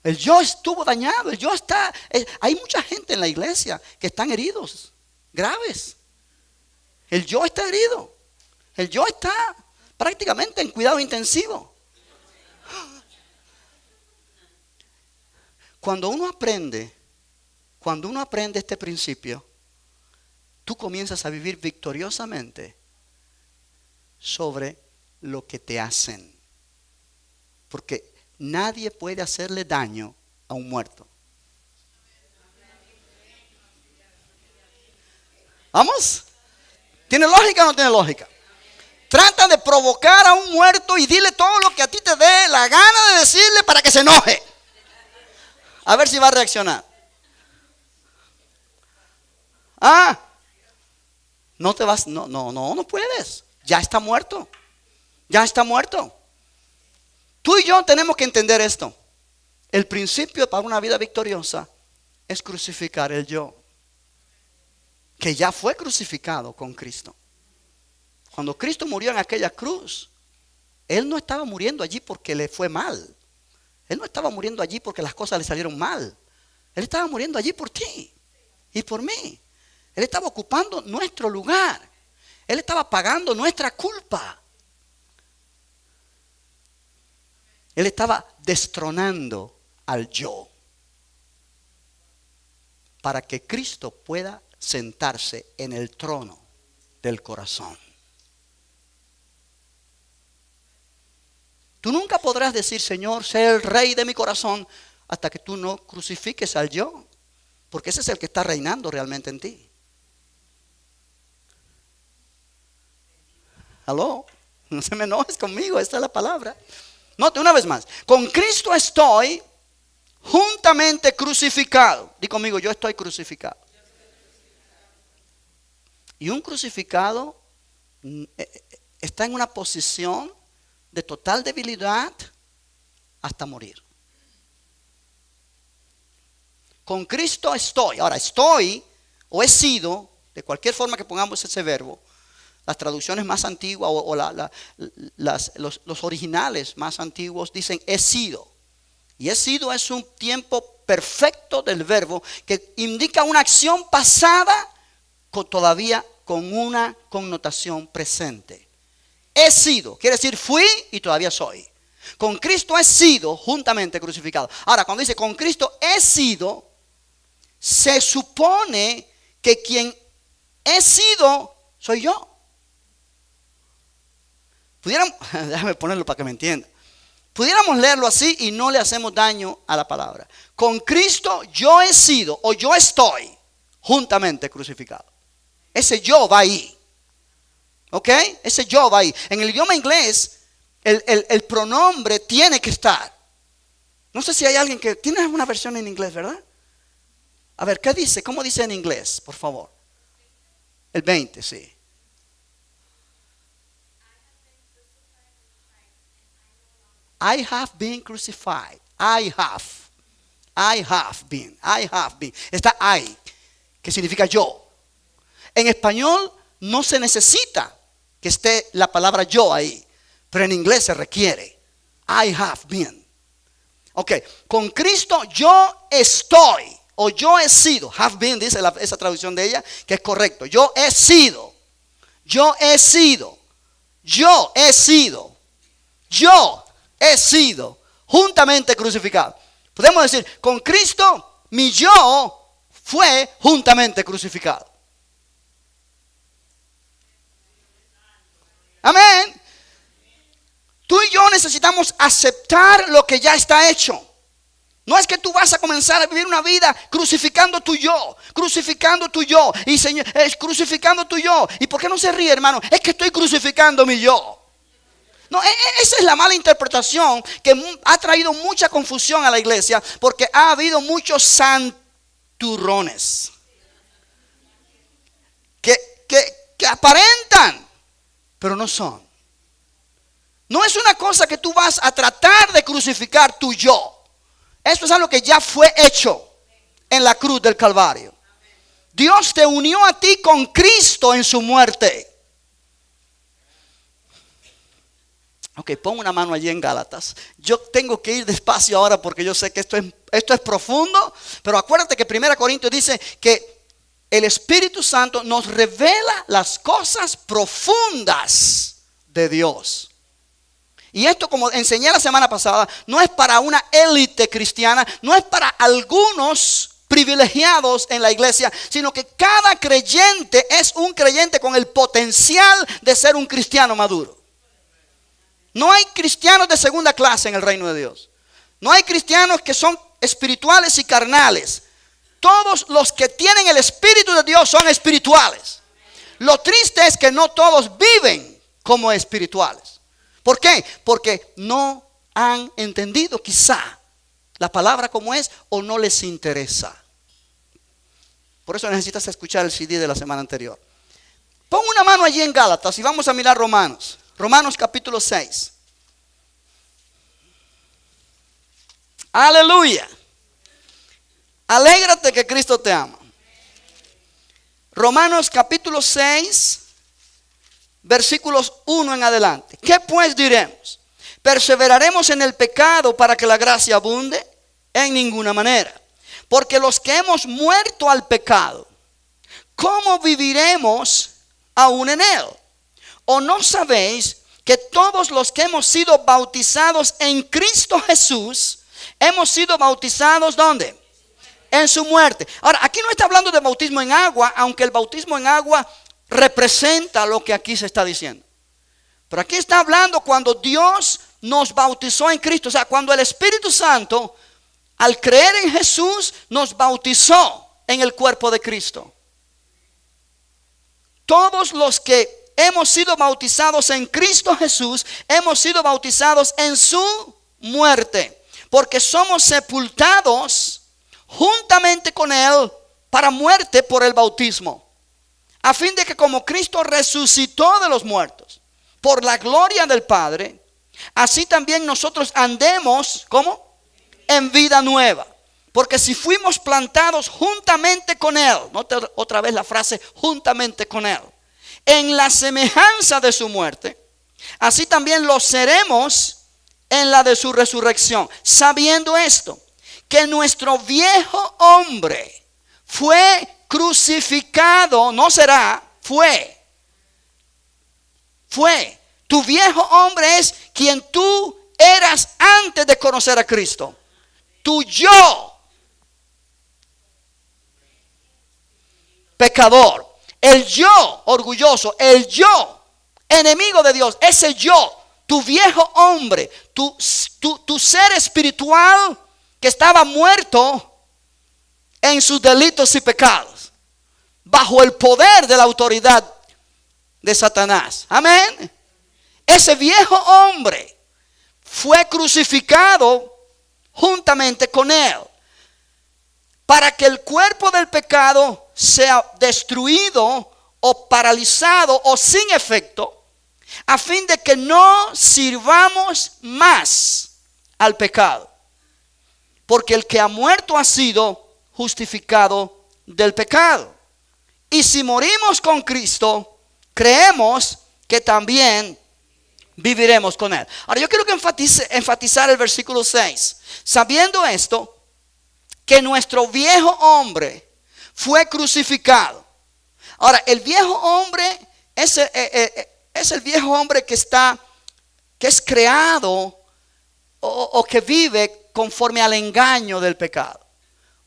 El yo estuvo dañado, el yo está. Hay mucha gente en la iglesia que están heridos, graves. El yo está herido. El yo está prácticamente en cuidado intensivo. Cuando uno aprende este principio, tú comienzas a vivir victoriosamente sobre lo que te hacen. Porque nadie puede hacerle daño a un muerto. ¿Vamos? ¿Tiene lógica o no tiene lógica? Trata de provocar a un muerto y dile todo lo que a ti te dé la gana de decirle para que se enoje. A ver si va a reaccionar. No te vas, no puedes. Ya está muerto. Ya está muerto. Tú y yo tenemos que entender esto. El principio para una vida victoriosa es crucificar el yo, que ya fue crucificado con Cristo. Cuando Cristo murió en aquella cruz, Él no estaba muriendo allí porque le fue mal. Él no estaba muriendo allí porque las cosas le salieron mal. Él estaba muriendo allí por ti y por mí. Él estaba ocupando nuestro lugar. Él estaba pagando nuestra culpa. Él estaba destronando al yo para que Cristo pueda sentarse en el trono del corazón. Tú nunca podrás decir, Señor, sé el rey de mi corazón, hasta que tú no crucifiques al yo, porque ese es el que está reinando realmente en ti. ¿Aló? No se me enojes conmigo, esta es la palabra. Note una vez más, con Cristo estoy juntamente crucificado. Di conmigo, yo estoy crucificado. Y un crucificado está en una posición de total debilidad hasta morir. Con Cristo estoy. Ahora, estoy o he sido, de cualquier forma que pongamos ese verbo, las traducciones más antiguas o los originales más antiguos dicen he sido. Y he sido es un tiempo perfecto del verbo que indica una acción pasada todavía con una connotación presente. He sido, quiere decir fui y todavía soy. Con Cristo he sido juntamente crucificado. Ahora, cuando dice con Cristo he sido, se supone que quien he sido soy yo. Déjame ponerlo para que me entienda. Pudiéramos leerlo así y no le hacemos daño a la palabra. Con Cristo yo he sido o yo estoy juntamente crucificado. Ese yo va ahí. ¿Ok? Ese yo va ahí. En el idioma inglés, el pronombre tiene que estar. No sé si hay alguien que tiene una versión en inglés, ¿verdad? A ver, ¿qué dice? ¿Cómo dice en inglés, por favor? El 20, sí. I have been crucified. I have been. Está I, que significa yo. En español no se necesita que esté la palabra yo ahí, pero en inglés se requiere. I have been. Ok, con Cristo yo estoy o yo he sido. Have been, dice esa traducción de ella, que es correcto. Yo he sido. Yo he sido. Yo he sido. Yo he sido juntamente crucificado. Podemos decir, con Cristo mi yo fue juntamente crucificado. Amén. Tú y yo necesitamos aceptar lo que ya está hecho. No es que tú vas a comenzar a vivir una vida crucificando tu yo, y Señor, crucificando tu yo. ¿Y por qué no se ríe, hermano? Es que estoy crucificando mi yo. No, esa es la mala interpretación que ha traído mucha confusión a la iglesia, porque ha habido muchos santurrones que aparentan, pero no son. No es una cosa que tú vas a tratar de crucificar tu yo. Esto es algo que ya fue hecho en la cruz del Calvario. Dios te unió a ti con Cristo en su muerte. Ok, pon una mano allí en Gálatas. Yo tengo que ir despacio ahora porque yo sé que esto es profundo. Pero acuérdate que 1 Corintios dice que el Espíritu Santo nos revela las cosas profundas de Dios. Y esto, como enseñé la semana pasada, no es para una élite cristiana, no es para algunos privilegiados en la iglesia, sino que cada creyente es un creyente con el potencial de ser un cristiano maduro. No hay cristianos de segunda clase en el reino de Dios. No hay cristianos que son espirituales y carnales. Todos los que tienen el Espíritu de Dios son espirituales. Lo triste es que no todos viven como espirituales. ¿Por qué? Porque no han entendido quizá la palabra como es, o no les interesa. Por eso necesitas escuchar el CD de la semana anterior. Pon una mano allí en Gálatas y vamos a mirar Romanos. Romanos capítulo 6. Aleluya. Alégrate que Cristo te ama. Romanos capítulo 6, versículos 1 en adelante. ¿Qué pues diremos? ¿Perseveraremos en el pecado para que la gracia abunde? En ninguna manera. Porque los que hemos muerto al pecado, ¿cómo viviremos aún en él? ¿O no sabéis que todos los que hemos sido bautizados en Cristo Jesús, hemos sido bautizados ¿dónde? En su muerte. Ahora, aquí no está hablando de bautismo en agua, aunque el bautismo en agua representa lo que aquí se está diciendo. Pero aquí está hablando cuando Dios nos bautizó en Cristo. O sea, cuando el Espíritu Santo, al creer en Jesús, nos bautizó en el cuerpo de Cristo. Todos los que hemos sido bautizados en Cristo Jesús, hemos sido bautizados en su muerte. Porque somos sepultados juntamente con Él para muerte por el bautismo. A fin de que como Cristo resucitó de los muertos por la gloria del Padre, así también nosotros andemos, ¿cómo? En vida nueva. Porque si fuimos plantados juntamente con Él, note otra vez la frase juntamente con Él, en la semejanza de su muerte, así también lo seremos en la de su resurrección. Sabiendo esto, que nuestro viejo hombre fue crucificado, no será, fue. Tu viejo hombre es quien tú eras antes de conocer a Cristo. Tu yo, pecador, el yo orgulloso, el yo enemigo de Dios, ese yo, tu viejo hombre, tu ser espiritual que estaba muerto en sus delitos y pecados, bajo el poder de la autoridad de Satanás. Amén. Ese viejo hombre fue crucificado juntamente con Él, para que el cuerpo del pecado sea destruido o paralizado o sin efecto, a fin de que no sirvamos más al pecado. Porque el que ha muerto ha sido justificado del pecado. Y si morimos con Cristo, creemos que también viviremos con Él. Ahora yo quiero que enfatizar el versículo 6. Sabiendo esto, que nuestro viejo hombre fue crucificado. Ahora, el viejo hombre es el viejo hombre que es creado o que vive conforme al engaño del pecado.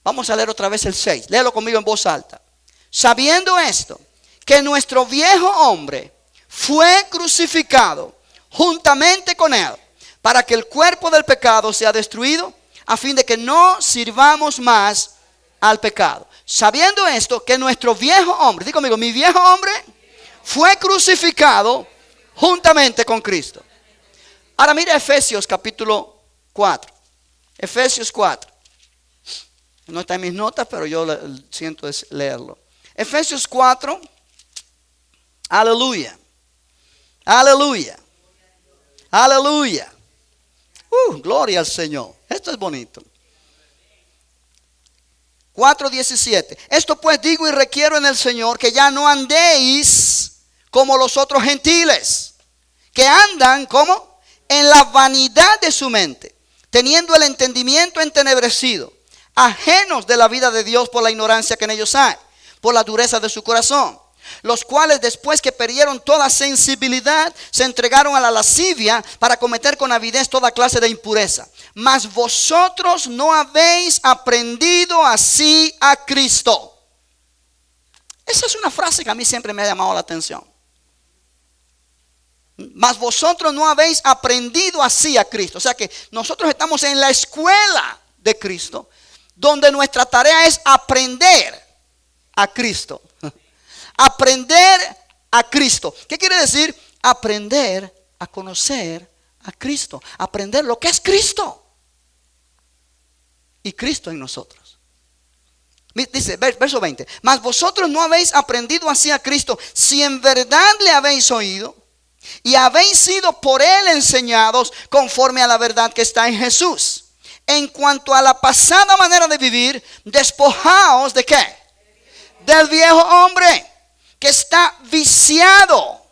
Vamos a leer otra vez el 6. Léelo conmigo en voz alta. Sabiendo esto, que nuestro viejo hombre fue crucificado juntamente con Él, para que el cuerpo del pecado sea destruido, a fin de que no sirvamos más al pecado. Sabiendo esto, que nuestro viejo hombre, diga conmigo, mi viejo hombre fue crucificado juntamente con Cristo. Ahora mira Efesios capítulo 4. Efesios 4. No está en mis notas, pero yo siento leerlo. Efesios 4. Aleluya. Aleluya. Aleluya. Gloria al Señor. Esto es bonito. 4:17. Esto pues digo y requiero en el Señor, que ya no andéis como los otros gentiles, que andan como en la vanidad de su mente, teniendo el entendimiento entenebrecido, ajenos de la vida de Dios por la ignorancia que en ellos hay, por la dureza de su corazón, los cuales después que perdieron toda sensibilidad, se entregaron a la lascivia para cometer con avidez toda clase de impureza. Mas vosotros no habéis aprendido así a Cristo. Esa es una frase que a mí siempre me ha llamado la atención. Mas vosotros no habéis aprendido así a Cristo. O sea que nosotros estamos en la escuela de Cristo, donde nuestra tarea es aprender a Cristo. Aprender a Cristo. ¿Qué quiere decir? Aprender a conocer a Cristo. Aprender lo que es Cristo. Y Cristo en nosotros. Dice, verso 20. Mas vosotros no habéis aprendido así a Cristo, si en verdad le habéis oído y habéis sido por él enseñados conforme a la verdad que está en Jesús. En cuanto a la pasada manera de vivir, despojaos ¿de qué? Del viejo hombre, que está viciado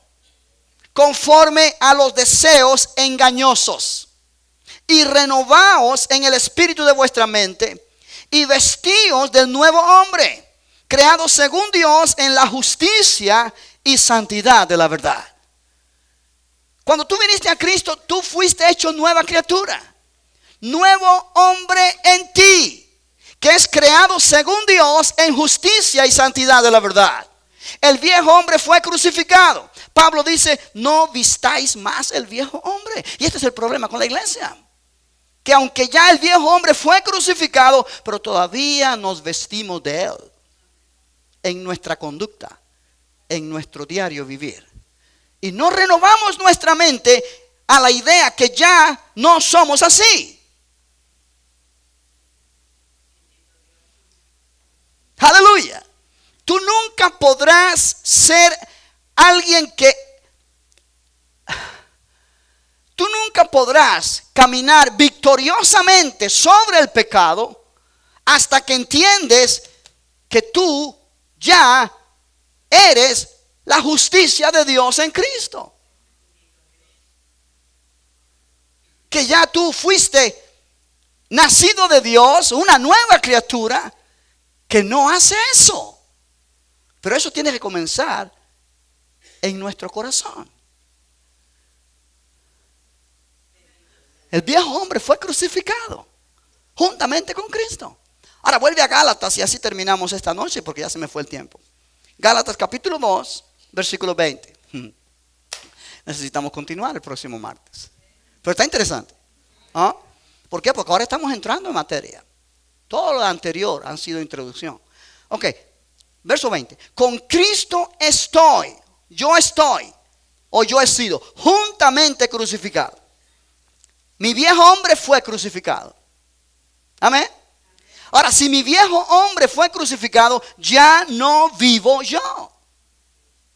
conforme a los deseos engañosos, y renovaos en el espíritu de vuestra mente, y vestíos del nuevo hombre, creado según Dios en la justicia y santidad de la verdad. Cuando tú viniste a Cristo, tú fuiste hecho nueva criatura, nuevo hombre en ti, que es creado según Dios en justicia y santidad de la verdad. El viejo hombre fue crucificado. Pablo dice, no vistáis más el viejo hombre. Y este es el problema con la iglesia, que aunque ya el viejo hombre fue crucificado, pero todavía nos vestimos de él en nuestra conducta, en nuestro diario vivir. Y no renovamos nuestra mente a la idea que ya no somos así. Aleluya. Tú nunca podrás ser alguien que... Tú nunca podrás caminar victoriosamente sobre el pecado hasta que entiendes que tú ya eres la justicia de Dios en Cristo. Que ya tú fuiste nacido de Dios, una nueva criatura que no hace eso. Pero eso tiene que comenzar en nuestro corazón. El viejo hombre fue crucificado juntamente con Cristo. Ahora vuelve a Gálatas y así terminamos esta noche porque ya se me fue el tiempo. Gálatas capítulo 2, versículo 20. Necesitamos continuar el próximo martes. Pero está interesante. ¿Ah? ¿Por qué? Porque ahora estamos entrando en materia. Todo lo anterior han sido introducción. Ok. Verso 20. Con Cristo estoy, yo estoy, o yo he sido juntamente crucificado. Mi viejo hombre fue crucificado. Amén. Ahora, si mi viejo hombre fue crucificado, ya no vivo yo.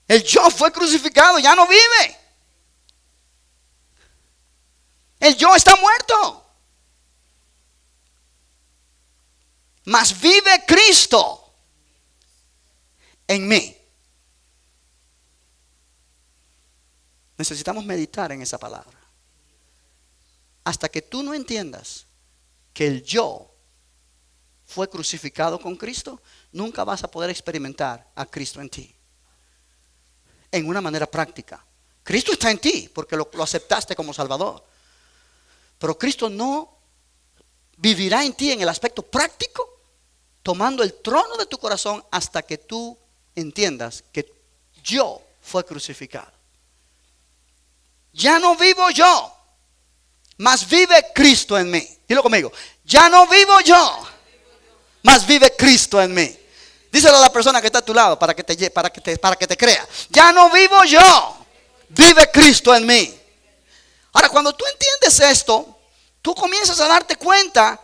El yo fue crucificado, ya no vive. El yo está muerto. Mas vive Cristo en mí. Necesitamos meditar en esa palabra. Hasta que tú no entiendas que el yo fue crucificado con Cristo, nunca vas a poder experimentar a Cristo en ti. En una manera práctica. Cristo está en ti porque lo aceptaste como Salvador. Pero Cristo no vivirá en ti en el aspecto práctico, tomando el trono de tu corazón hasta que tú entiendas que yo fue crucificado. Ya no vivo yo, mas vive Cristo en mí. Dilo conmigo. Ya no vivo yo, mas vive Cristo en mí. Díselo a la persona que está a tu lado para que te crea. Ya no vivo yo, vive Cristo en mí. Ahora, cuando tú entiendes esto, tú comienzas a darte cuenta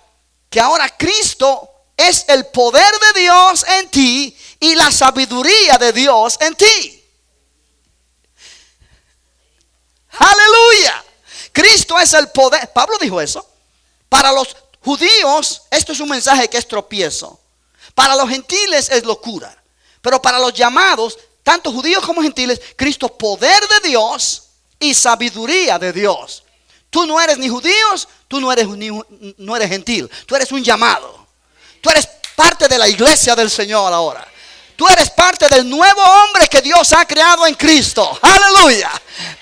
que ahora Cristo es el poder de Dios en ti y la sabiduría de Dios en ti. Aleluya. Cristo es el poder. Pablo dijo eso. Para los judíos, esto es un mensaje que es tropiezo. Para los gentiles es locura. Pero para los llamados, tanto judíos como gentiles, Cristo es poder de Dios y sabiduría de Dios. Tú no eres ni judíos, tú no eres gentil. Tú eres un llamado. Tú eres parte de la iglesia del Señor ahora. Tú eres parte del nuevo hombre que Dios ha creado en Cristo. Aleluya.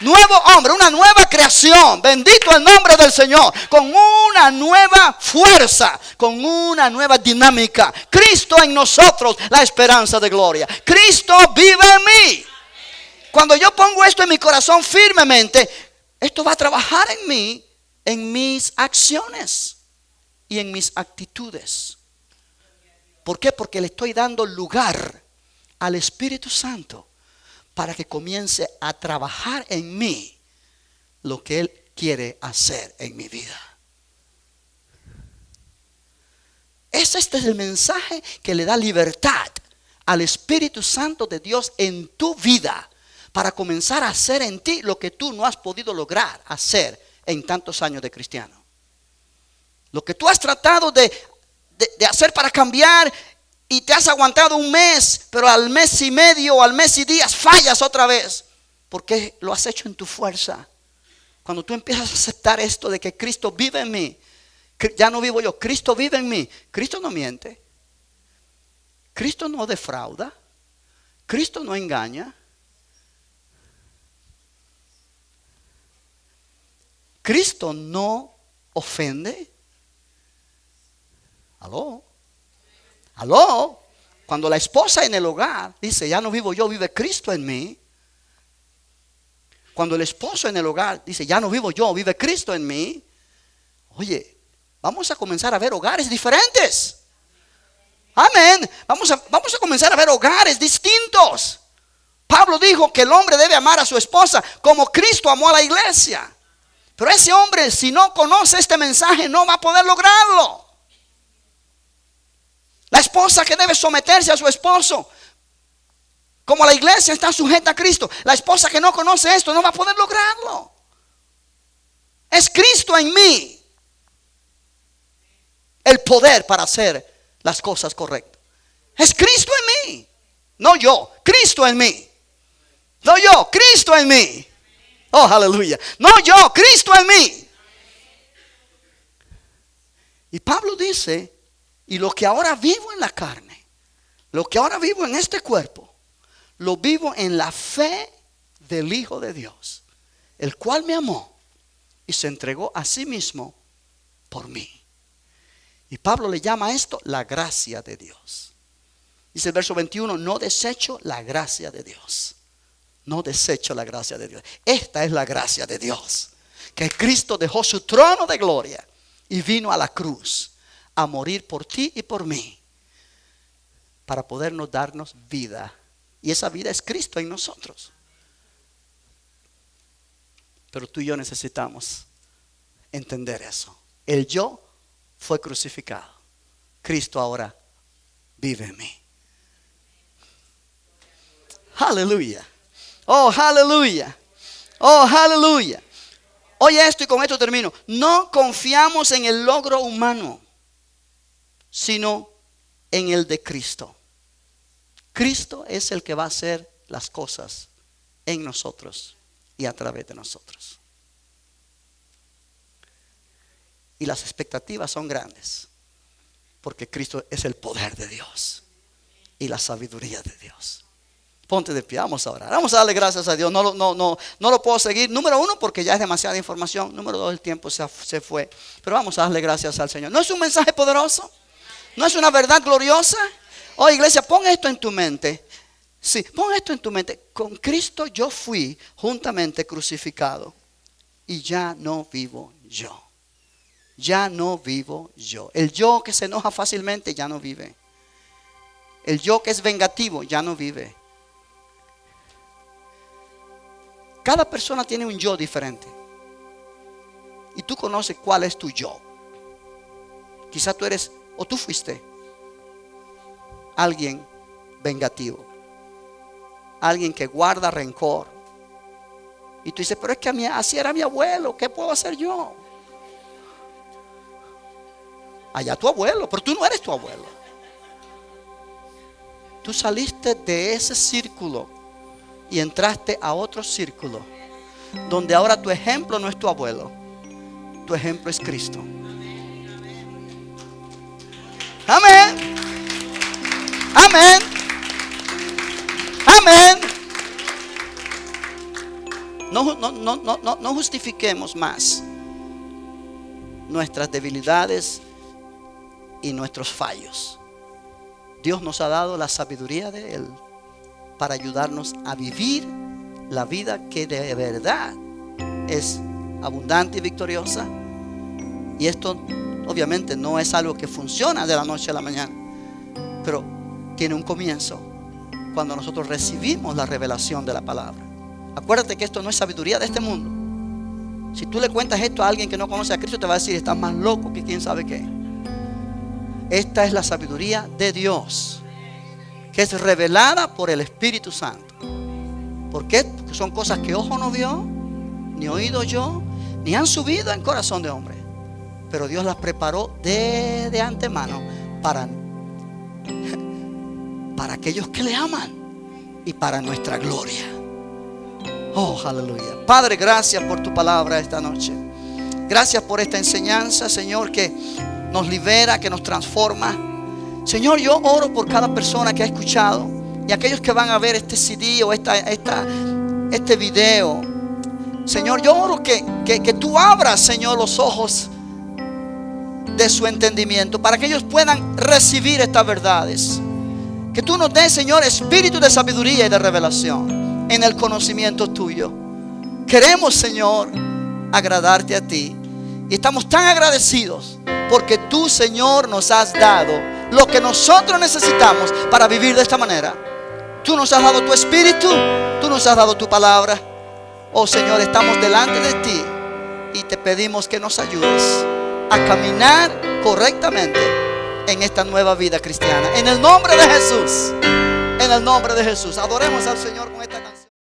Nuevo hombre, una nueva creación. Bendito el nombre del Señor. Con una nueva fuerza, con una nueva dinámica. Cristo en nosotros, la esperanza de gloria. Cristo vive en mí. Cuando yo pongo esto en mi corazón firmemente, esto va a trabajar en mí, en mis acciones y en mis actitudes. ¿Por qué? Porque le estoy dando lugar al Espíritu Santo para que comience a trabajar en mí lo que Él quiere hacer en mi vida. Este es el mensaje que le da libertad al Espíritu Santo de Dios en tu vida, para comenzar a hacer en ti lo que tú no has podido lograr hacer en tantos años de cristiano. Lo que tú has tratado de hacer para cambiar y te has aguantado un mes, pero al mes y medio o al mes y días fallas otra vez, porque lo has hecho en tu fuerza. Cuando tú empiezas a aceptar esto de que Cristo vive en mí, ya no vivo yo, Cristo vive en mí. Cristo no miente, Cristo no defrauda, Cristo no engaña, Cristo no ofende. Aló. Cuando la esposa en el hogar dice, ya no vivo yo, vive Cristo en mí. Cuando el esposo en el hogar dice, ya no vivo yo, vive Cristo en mí. Oye, vamos a comenzar a ver hogares diferentes. Amén. Vamos a comenzar a ver hogares distintos. Pablo dijo que el hombre debe amar a su esposa como Cristo amó a la iglesia. Pero ese hombre, si no conoce este mensaje, no va a poder lograrlo. La esposa que debe someterse a su esposo, como la iglesia está sujeta a Cristo. La esposa que no conoce esto no va a poder lograrlo. Es Cristo en mí el poder para hacer las cosas correctas. Es Cristo en mí, no yo, Cristo en mí. No yo, Cristo en mí. Oh, aleluya. No yo, Cristo en mí. Y Pablo dice, y lo que ahora vivo en la carne, lo que ahora vivo en este cuerpo, lo vivo en la fe del Hijo de Dios, el cual me amó y se entregó a sí mismo por mí. Y Pablo le llama a esto la gracia de Dios. Dice el verso 21, no desecho la gracia de Dios. No desecho la gracia de Dios. Esta es la gracia de Dios, que Cristo dejó su trono de gloria y vino a la cruz a morir por ti y por mí, para podernos darnos vida. Y esa vida es Cristo en nosotros. Pero tú y yo necesitamos entender eso. El yo fue crucificado. Cristo ahora vive en mí. Aleluya. Oh, aleluya. Oh, aleluya. Oye esto y con esto termino. No confiamos en el logro humano, sino en el de Cristo. Cristo es el que va a hacer las cosas en nosotros y a través de nosotros. Y las expectativas son grandes, porque Cristo es el poder de Dios y la sabiduría de Dios. Ponte de pie, vamos a orar. Vamos a darle gracias a Dios. No lo puedo seguir. Número 1, porque ya es demasiada información. Número 2, el tiempo se fue. Pero vamos a darle gracias al Señor. ¿No es un mensaje poderoso? ¿No es una verdad gloriosa? Oh, iglesia, pon esto en tu mente. Sí, pon esto en tu mente. Con Cristo yo fui juntamente crucificado. Y ya no vivo yo. Ya no vivo yo. El yo que se enoja fácilmente ya no vive. El yo que es vengativo ya no vive. Cada persona tiene un yo diferente. Y tú conoces cuál es tu yo. Quizá tú eres, o tú fuiste alguien vengativo, alguien que guarda rencor. Y tú dices, pero es que así era mi abuelo, ¿qué puedo hacer yo? Allá tu abuelo, pero tú no eres tu abuelo. Tú saliste de ese círculo y entraste a otro círculo, donde ahora tu ejemplo no es tu abuelo, tu ejemplo es Cristo. Amén. Amén. Amén. No justifiquemos más nuestras debilidades y nuestros fallos. Dios nos ha dado la sabiduría de Él para ayudarnos a vivir la vida que de verdad es abundante y victoriosa. Y esto obviamente no es algo que funciona de la noche a la mañana, pero tiene un comienzo cuando nosotros recibimos la revelación de la palabra. Acuérdate que esto no es sabiduría de este mundo. Si tú le cuentas esto a alguien que no conoce a Cristo, te va a decir: estás más loco que quién sabe qué. Esta es la sabiduría de Dios, que es revelada por el Espíritu Santo. ¿Por qué? Porque son cosas que ojo no vio, ni oído yo, ni han subido en corazón de hombre, pero Dios las preparó de antemano para aquellos que le aman y para nuestra gloria. Oh, aleluya. Padre, gracias por tu palabra esta noche. Gracias por esta enseñanza, Señor, que nos libera, que nos transforma. Señor, yo oro por cada persona que ha escuchado y aquellos que van a ver este CD o este video. Señor, yo oro que tú abras, Señor, los ojos de su entendimiento para que ellos puedan recibir estas verdades. Que tú nos des, Señor, espíritu de sabiduría y de revelación en el conocimiento tuyo. Queremos, Señor, agradarte a ti, y estamos tan agradecidos porque tú, Señor, nos has dado lo que nosotros necesitamos para vivir de esta manera. Tú nos has dado tu espíritu, tú nos has dado tu palabra. Oh, Señor, estamos delante de ti y te pedimos que nos ayudes a caminar correctamente en esta nueva vida cristiana. En el nombre de Jesús. En el nombre de Jesús. Adoremos al Señor.